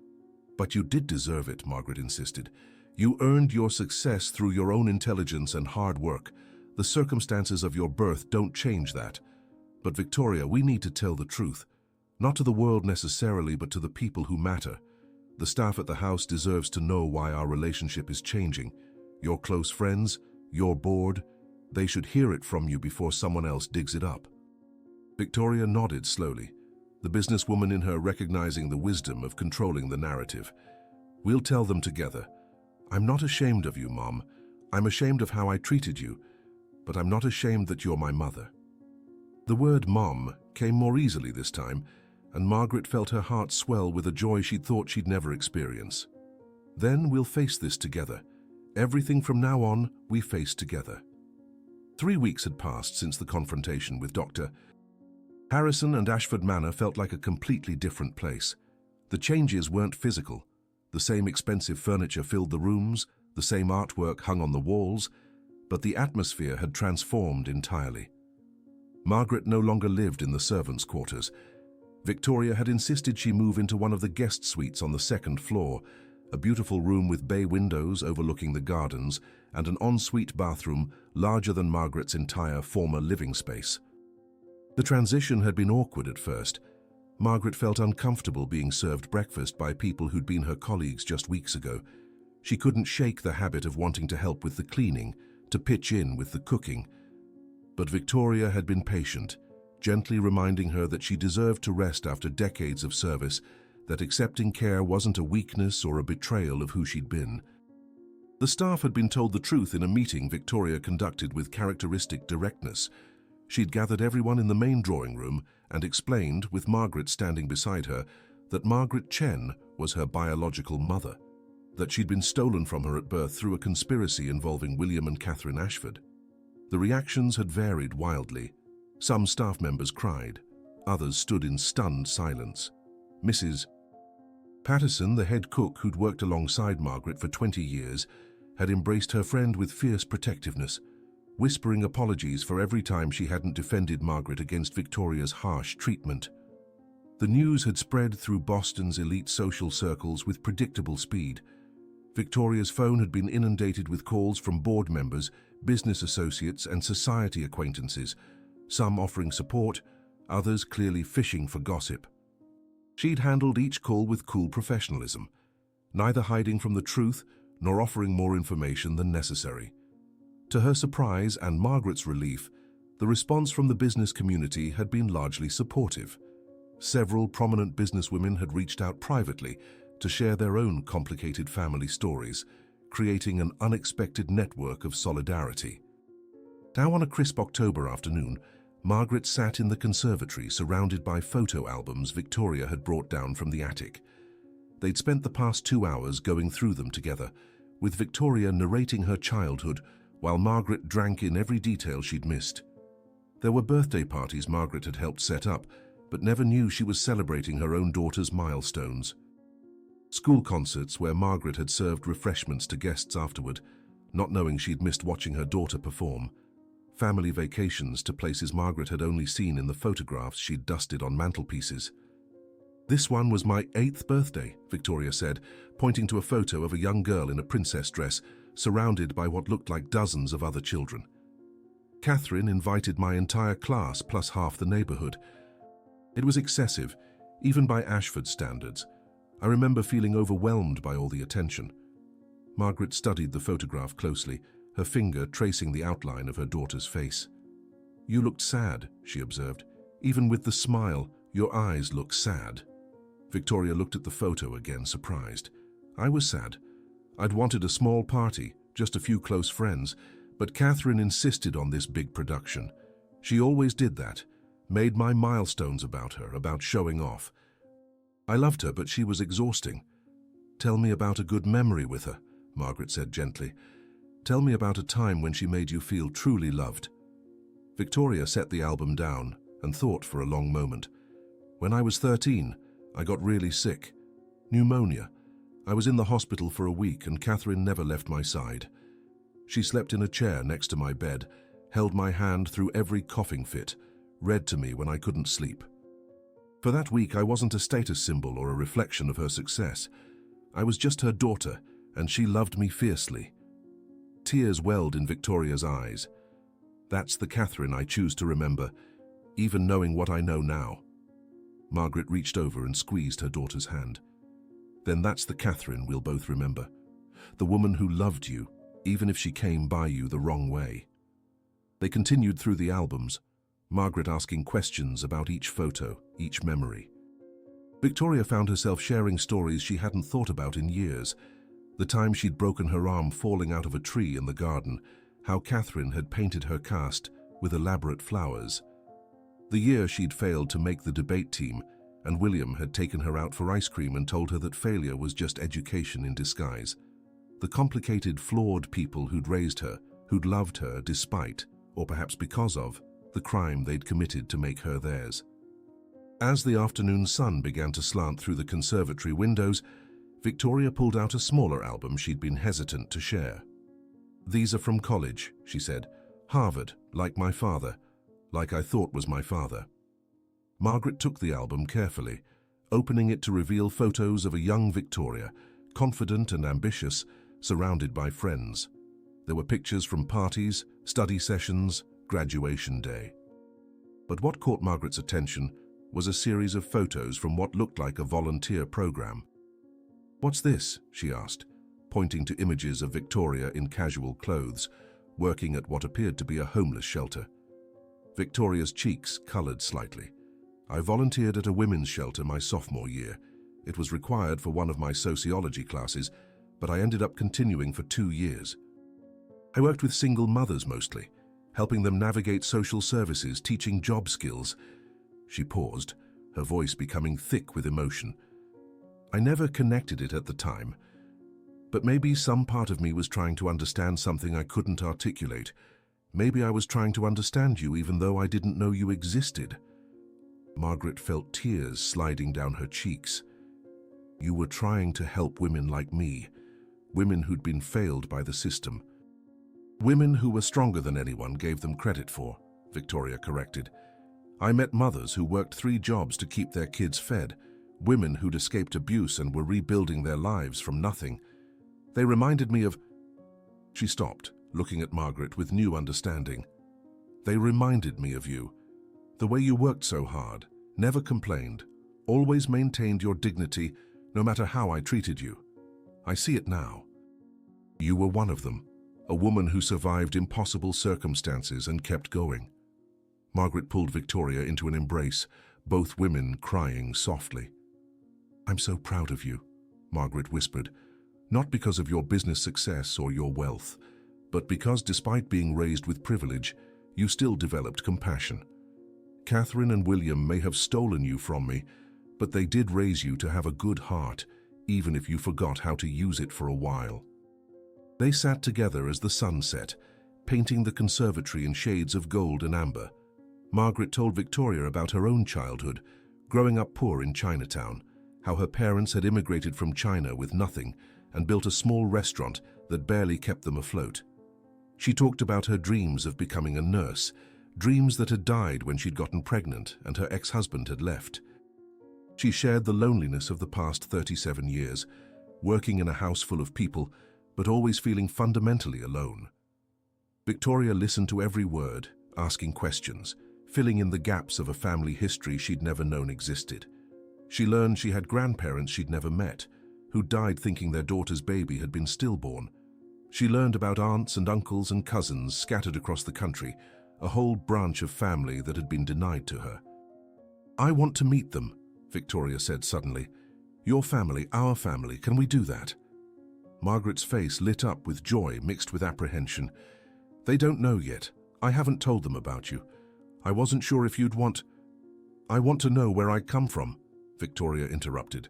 "But you did deserve it," Margaret insisted. "You earned your success through your own intelligence and hard work. The circumstances of your birth don't change that. But Victoria, we need to tell the truth. Not to the world necessarily, but to the people who matter. The staff at the house deserves to know why our relationship is changing. Your close friends, your board, they should hear it from you before someone else digs it up." Victoria nodded slowly, the businesswoman in her recognizing the wisdom of controlling the narrative. "We'll tell them together. I'm not ashamed of you, Mom. I'm ashamed of how I treated you, but I'm not ashamed that you're my mother." The word Mom came more easily this time, and Margaret felt her heart swell with a joy she'd thought she'd never experience. "Then we'll face this together. Everything from now on, we face together." 3 weeks had passed since the confrontation with Dr. Harrison, and Ashford Manor felt like a completely different place. The changes weren't physical. The same expensive furniture filled the rooms, the same artwork hung on the walls, but the atmosphere had transformed entirely. Margaret no longer lived in the servants' quarters. Victoria had insisted she move into one of the guest suites on the second floor, a beautiful room with bay windows overlooking the gardens and an ensuite bathroom larger than Margaret's entire former living space. The transition had been awkward at first. Margaret felt uncomfortable being served breakfast by people who'd been her colleagues just weeks ago. She couldn't shake the habit of wanting to help with the cleaning, to pitch in with the cooking. But Victoria had been patient, gently reminding her that she deserved to rest after decades of service, that accepting care wasn't a weakness or a betrayal of who she'd been. The staff had been told the truth in a meeting Victoria conducted with characteristic directness. She'd gathered everyone in the main drawing room and explained, with Margaret standing beside her, that Margaret Chen was her biological mother, that she'd been stolen from her at birth through a conspiracy involving William and Catherine Ashford. The reactions had varied wildly. Some staff members cried, others stood in stunned silence. Mrs. Patterson, the head cook who'd worked alongside Margaret for 20 years, had embraced her friend with fierce protectiveness, whispering apologies for every time she hadn't defended Margaret against Victoria's harsh treatment. The news had spread through Boston's elite social circles with predictable speed. Victoria's phone had been inundated with calls from board members, business associates, and society acquaintances, some offering support, others clearly fishing for gossip. She'd handled each call with cool professionalism, neither hiding from the truth nor offering more information than necessary. To her surprise and Margaret's relief, the response from the business community had been largely supportive. Several prominent businesswomen had reached out privately to share their own complicated family stories, creating an unexpected network of solidarity. Now on a crisp October afternoon, Margaret sat in the conservatory surrounded by photo albums Victoria had brought down from the attic. They'd spent the past 2 hours going through them together, with Victoria narrating her childhood while Margaret drank in every detail she'd missed. There were birthday parties Margaret had helped set up, but never knew she was celebrating her own daughter's milestones. School concerts where Margaret had served refreshments to guests afterward, not knowing she'd missed watching her daughter perform. Family vacations to places Margaret had only seen in the photographs she'd dusted on mantelpieces. "This one was my 8th birthday," Victoria said, pointing to a photo of a young girl in a princess dress, surrounded by what looked like dozens of other children. "Catherine invited my entire class plus half the neighborhood. It was excessive, even by Ashford standards. I remember feeling overwhelmed by all the attention." Margaret studied the photograph closely, her finger tracing the outline of her daughter's face. "You looked sad," she observed. "Even with the smile, your eyes look sad." Victoria looked at the photo again, surprised. "I was sad. I'd wanted a small party, just a few close friends, but Catherine insisted on this big production. She always did that, made my milestones about her, about showing off. I loved her, but she was exhausting. Tell me about a good memory with her, Margaret said gently. Tell me about a time when she made you feel truly loved. Victoria set the album down and thought for a long moment. When I was 13, I got really sick. Pneumonia. I was in the hospital for a week and Catherine never left my side. She slept in a chair next to my bed, held my hand through every coughing fit, read to me when I couldn't sleep. For that week, I wasn't a status symbol or a reflection of her success. I was just her daughter, and she loved me fiercely. Tears welled in Victoria's eyes. That's the Catherine I choose to remember, even knowing what I know now. Margaret reached over and squeezed her daughter's hand. Then that's the Catherine we'll both remember. The woman who loved you, even if she came by you the wrong way. They continued through the albums, Margaret asking questions about each photo, each memory. Victoria found herself sharing stories she hadn't thought about in years. The time she'd broken her arm falling out of a tree in the garden, how Catherine had painted her cast with elaborate flowers. The year she'd failed to make the debate team, and William had taken her out for ice cream and told her that failure was just education in disguise. The complicated, flawed people who'd raised her, who'd loved her despite, or perhaps because of, the crime they'd committed to make her theirs. As the afternoon sun began to slant through the conservatory windows, Victoria pulled out a smaller album she'd been hesitant to share. "These are from college," she said. "Harvard, like my father, like I thought was my father." Margaret took the album carefully, opening it to reveal photos of a young Victoria, confident and ambitious, surrounded by friends. There were pictures from parties, study sessions, graduation day. But what caught Margaret's attention was a series of photos from what looked like a volunteer program. "What's this?" she asked, pointing to images of Victoria in casual clothes, working at what appeared to be a homeless shelter. Victoria's cheeks colored slightly. "I volunteered at a women's shelter my sophomore year. It was required for one of my sociology classes, but I ended up continuing for 2 years. I worked with single mothers mostly, helping them navigate social services, teaching job skills." She paused, her voice becoming thick with emotion. "I never connected it at the time, but maybe some part of me was trying to understand something I couldn't articulate. Maybe I was trying to understand you even though I didn't know you existed." Margaret felt tears sliding down her cheeks. "You were trying to help women like me, women who'd been failed by the system. Women who were stronger than anyone gave them credit for," Victoria corrected. "I met mothers who worked 3 jobs to keep their kids fed, women who'd escaped abuse and were rebuilding their lives from nothing. They reminded me of—" She stopped, looking at Margaret with new understanding. "They reminded me of you. The way you worked so hard, never complained, always maintained your dignity, no matter how I treated you. I see it now. You were one of them, a woman who survived impossible circumstances and kept going." Margaret pulled Victoria into an embrace, both women crying softly. "I'm so proud of you," Margaret whispered, "not because of your business success or your wealth, but because despite being raised with privilege, you still developed compassion. Catherine and William may have stolen you from me, but they did raise you to have a good heart, even if you forgot how to use it for a while." They sat together as the sun set, painting the conservatory in shades of gold and amber. Margaret told Victoria about her own childhood, growing up poor in Chinatown, how her parents had immigrated from China with nothing and built a small restaurant that barely kept them afloat. She talked about her dreams of becoming a nurse, dreams that had died when she'd gotten pregnant and her ex-husband had left. She shared the loneliness of the past 37 years, working in a house full of people, but always feeling fundamentally alone. Victoria listened to every word, asking questions, filling in the gaps of a family history she'd never known existed. She learned she had grandparents she'd never met, who died thinking their daughter's baby had been stillborn. She learned about aunts and uncles and cousins scattered across the country, a whole branch of family that had been denied to her. "I want to meet them," Victoria said suddenly. "Your family, our family, can we do that?" Margaret's face lit up with joy mixed with apprehension. "They don't know yet. I haven't told them about you. I wasn't sure if you'd want... I want to know where I come from, Victoria interrupted.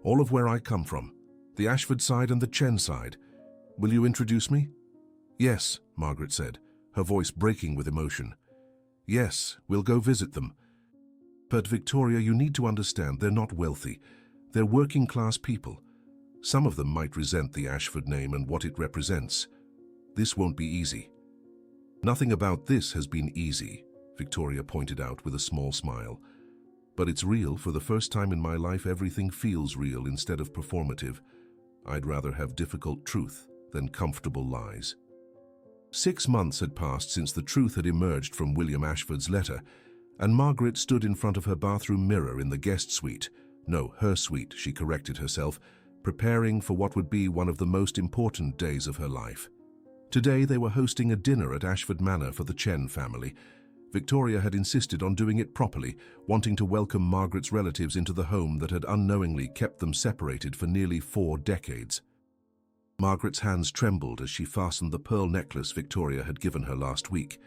All of where I come from. The Ashford side and the Chen side. Will you introduce me? Yes, Margaret said, her voice breaking with emotion. Yes, we'll go visit them. But Victoria, you need to understand they're not wealthy. They're working-class people. Some of them might resent the Ashford name and what it represents. This won't be easy. Nothing about this has been easy, Victoria pointed out with a small smile. But it's real. For the first time in my life, everything feels real instead of performative. I'd rather have difficult truth than comfortable lies. 6 months had passed since the truth had emerged from William Ashford's letter, and Margaret stood in front of her bathroom mirror in the guest suite. No, her suite, she corrected herself, preparing for what would be one of the most important days of her life. Today they were hosting a dinner at Ashford Manor for the Chen family. Victoria had insisted on doing it properly, wanting to welcome Margaret's relatives into the home that had unknowingly kept them separated for nearly 4 decades. Margaret's hands trembled as she fastened the pearl necklace Victoria had given her last week.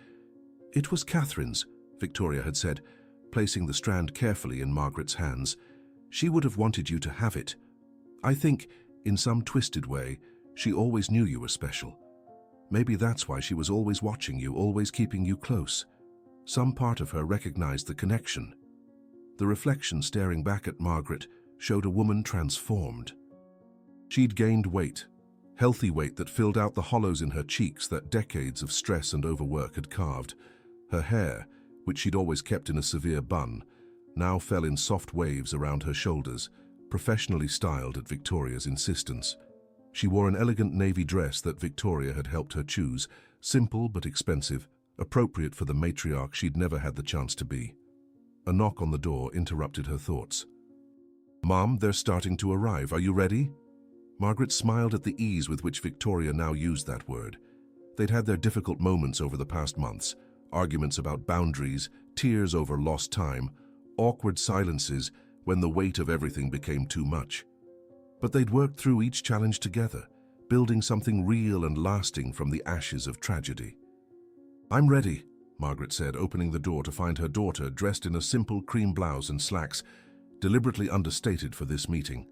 It was Catherine's, Victoria had said, placing the strand carefully in Margaret's hands. She would have wanted you to have it. I think, in some twisted way, she always knew you were special. Maybe that's why she was always watching you, always keeping you close. Some part of her recognized the connection. The reflection staring back at Margaret showed a woman transformed. She'd gained weight, healthy weight that filled out the hollows in her cheeks that decades of stress and overwork had carved. Her hair, which she'd always kept in a severe bun, now fell in soft waves around her shoulders, professionally styled at Victoria's insistence. She wore an elegant navy dress that Victoria had helped her choose, simple but expensive, appropriate for the matriarch she'd never had the chance to be. A knock on the door interrupted her thoughts. "Mom, they're starting to arrive. Are you ready?" Margaret smiled at the ease with which Victoria now used that word. They'd had their difficult moments over the past months, arguments about boundaries, tears over lost time, awkward silences when the weight of everything became too much. But they'd worked through each challenge together, building something real and lasting from the ashes of tragedy. "I'm ready," Margaret said, opening the door to find her daughter dressed in a simple cream blouse and slacks, deliberately understated for this meeting.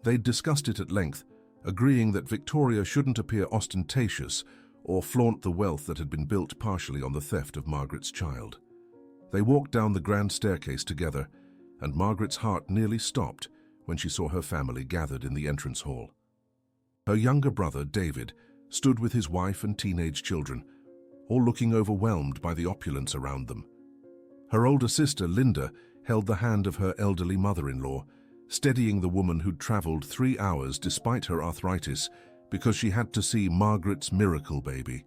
They'd discussed it at length, agreeing that Victoria shouldn't appear ostentatious or flaunt the wealth that had been built partially on the theft of Margaret's child. They walked down the grand staircase together, and Margaret's heart nearly stopped when she saw her family gathered in the entrance hall. Her younger brother, David, stood with his wife and teenage children, all looking overwhelmed by the opulence around them. Her older sister, Linda, held the hand of her elderly mother-in-law, steadying the woman who'd traveled 3 hours despite her arthritis because she had to see Margaret's miracle baby.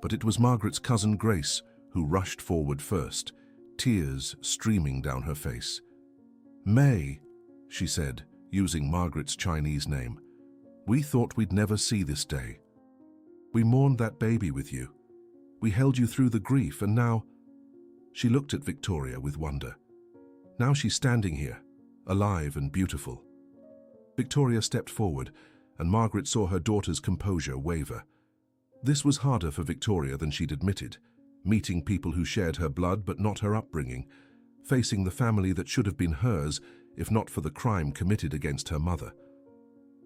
But it was Margaret's cousin Grace who rushed forward first, tears streaming down her face. "May," she said, using Margaret's Chinese name, "we thought we'd never see this day. We mourned that baby with you. We held you through the grief, and now..." She looked at Victoria with wonder. Now she's standing here, alive and beautiful. Victoria stepped forward, and Margaret saw her daughter's composure waver. This was harder for Victoria than she'd admitted, meeting people who shared her blood but not her upbringing, facing the family that should have been hers if not for the crime committed against her mother.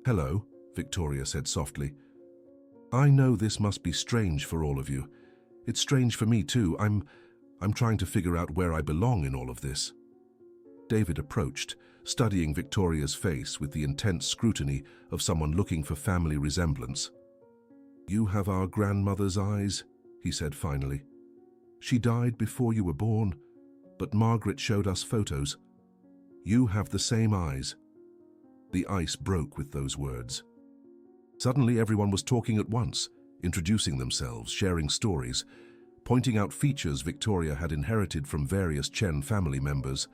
"Hello," Victoria said softly. "I know this must be strange for all of you. It's strange for me too. I'm trying to figure out where I belong in all of this." David approached, studying Victoria's face with the intense scrutiny of someone looking for family resemblance. "You have our grandmother's eyes," he said finally. "She died before you were born, but Margaret showed us photos. You have the same eyes." The ice broke with those words. Suddenly everyone was talking at once, introducing themselves, sharing stories, pointing out features Victoria had inherited from various Chen family members.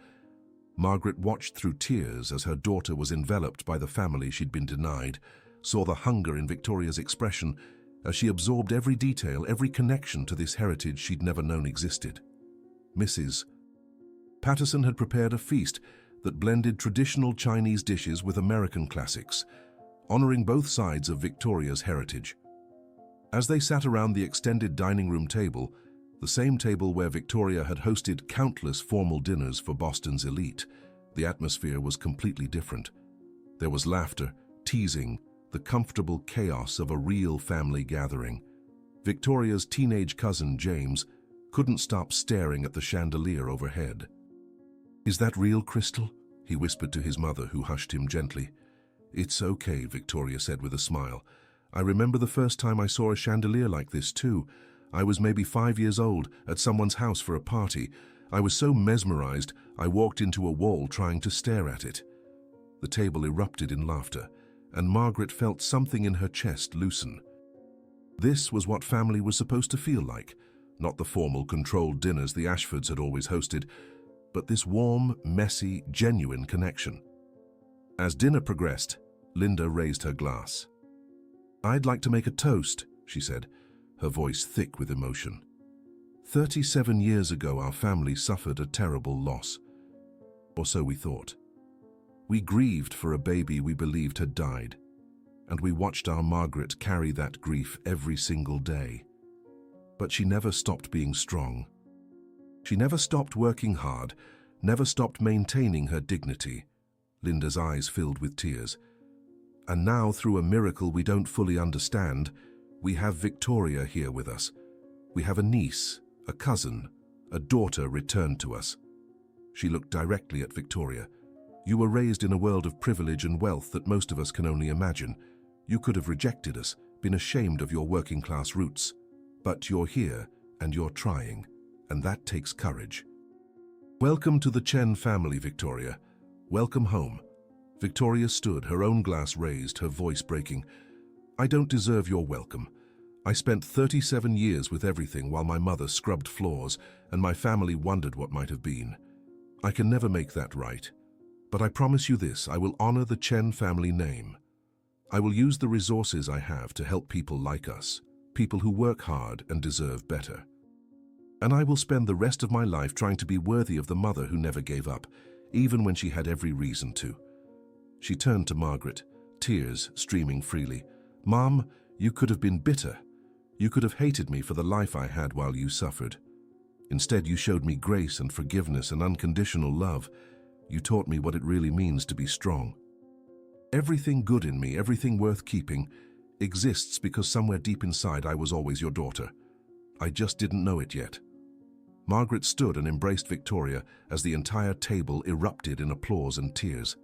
Margaret watched through tears as her daughter was enveloped by the family she'd been denied, saw the hunger in Victoria's expression as she absorbed every detail, every connection to this heritage she'd never known existed. Mrs. Patterson had prepared a feast that blended traditional Chinese dishes with American classics, honoring both sides of Victoria's heritage. As they sat around the extended dining room table, the same table where Victoria had hosted countless formal dinners for Boston's elite. The atmosphere was completely different. There was laughter, teasing, the comfortable chaos of a real family gathering. Victoria's teenage cousin, James, couldn't stop staring at the chandelier overhead. "Is that real crystal?" he whispered to his mother, who hushed him gently. "It's okay," Victoria said with a smile. "I remember the first time I saw a chandelier like this too. I was maybe 5 years old, at someone's house for a party. I was so mesmerized, I walked into a wall trying to stare at it." The table erupted in laughter, and Margaret felt something in her chest loosen. This was what family was supposed to feel like, not the formal, controlled dinners the Ashfords had always hosted, but this warm, messy, genuine connection. As dinner progressed, Linda raised her glass. "I'd like to make a toast," she said, her voice thick with emotion. 37 years ago, our family suffered a terrible loss. Or so we thought. We grieved for a baby we believed had died, and we watched our Margaret carry that grief every single day. But she never stopped being strong. She never stopped working hard, never stopped maintaining her dignity. Linda's eyes filled with tears. And now, through a miracle we don't fully understand, we have Victoria here with us. We have a niece, a cousin, a daughter returned to us. She looked directly at Victoria. "You were raised in a world of privilege and wealth that most of us can only imagine. You could have rejected us, been ashamed of your working-class roots. But you're here, and you're trying, and that takes courage. Welcome to the Chen family, Victoria. Welcome home." Victoria stood, her own glass raised, her voice breaking. "I don't deserve your welcome. I spent 37 years with everything while my mother scrubbed floors, and my family wondered what might have been. I can never make that right. But I promise you this, I will honor the Chen family name. I will use the resources I have to help people like us, people who work hard and deserve better. And I will spend the rest of my life trying to be worthy of the mother who never gave up, even when she had every reason to." She turned to Margaret, tears streaming freely. "Mom, you could have been bitter. You could have hated me for the life I had while you suffered. Instead, you showed me grace and forgiveness and unconditional love. You taught me what it really means to be strong. Everything good in me, everything worth keeping, exists because somewhere deep inside I was always your daughter. I just didn't know it yet." Margaret stood and embraced Victoria as the entire table erupted in applause and tears.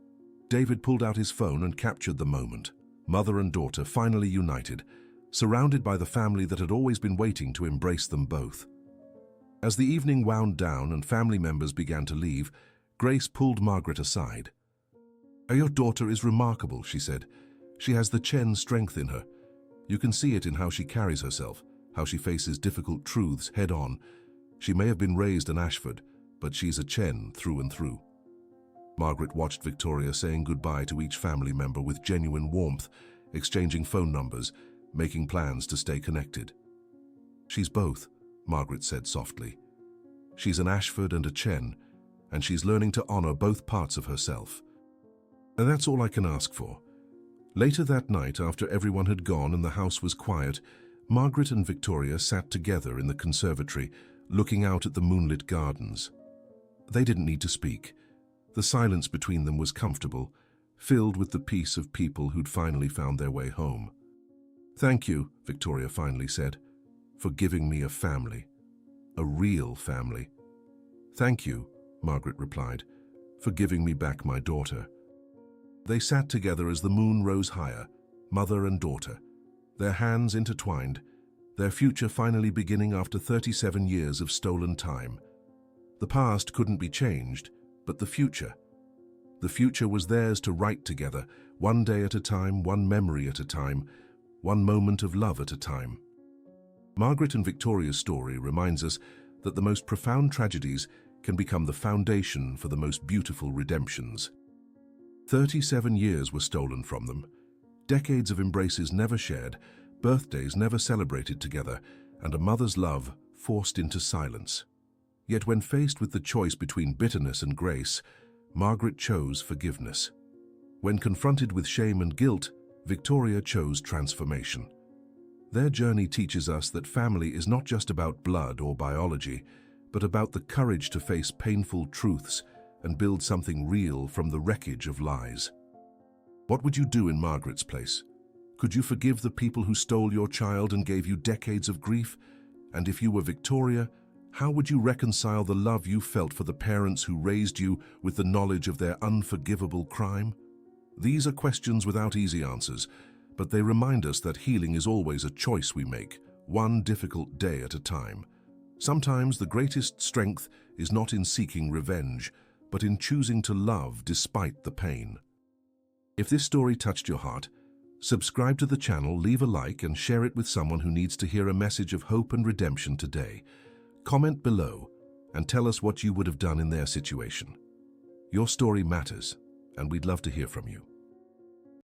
David pulled out his phone and captured the moment. Mother and daughter finally united, surrounded by the family that had always been waiting to embrace them both. As the evening wound down and family members began to leave, Grace pulled Margaret aside. "Your daughter is remarkable," she said. "She has the Chen strength in her. You can see it in how she carries herself, how she faces difficult truths head-on. She may have been raised an Ashford, but she's a Chen through and through." Margaret watched Victoria saying goodbye to each family member with genuine warmth, exchanging phone numbers, making plans to stay connected. "She's both," Margaret said softly. "She's an Ashford and a Chen, and she's learning to honor both parts of herself. And that's all I can ask for." Later that night, after everyone had gone and the house was quiet, Margaret and Victoria sat together in the conservatory, looking out at the moonlit gardens. They didn't need to speak. The silence between them was comfortable, filled with the peace of people who'd finally found their way home. "Thank you," Victoria finally said, "for giving me a family. A real family." "Thank you," Margaret replied, "for giving me back my daughter." They sat together as the moon rose higher, mother and daughter, their hands intertwined, their future finally beginning after 37 years of stolen time. The past couldn't be changed, but the future. The future was theirs to write together, one day at a time, one memory at a time, one moment of love at a time. Margaret and Victoria's story reminds us that the most profound tragedies can become the foundation for the most beautiful redemptions. 37 years were stolen from them, decades of embraces never shared, birthdays never celebrated together, and a mother's love forced into silence. Yet when faced with the choice between bitterness and grace, Margaret chose forgiveness. When confronted with shame and guilt, Victoria chose transformation. Their journey teaches us that family is not just about blood or biology, but about the courage to face painful truths and build something real from the wreckage of lies. What would you do in Margaret's place? Could you forgive the people who stole your child and gave you decades of grief? And if you were Victoria, how would you reconcile the love you felt for the parents who raised you with the knowledge of their unforgivable crime? These are questions without easy answers, but they remind us that healing is always a choice we make, one difficult day at a time. Sometimes the greatest strength is not in seeking revenge, but in choosing to love despite the pain. If this story touched your heart, subscribe to the channel, leave a like, and share it with someone who needs to hear a message of hope and redemption today. Comment below and tell us what you would have done in their situation. Your story matters, and we'd love to hear from you.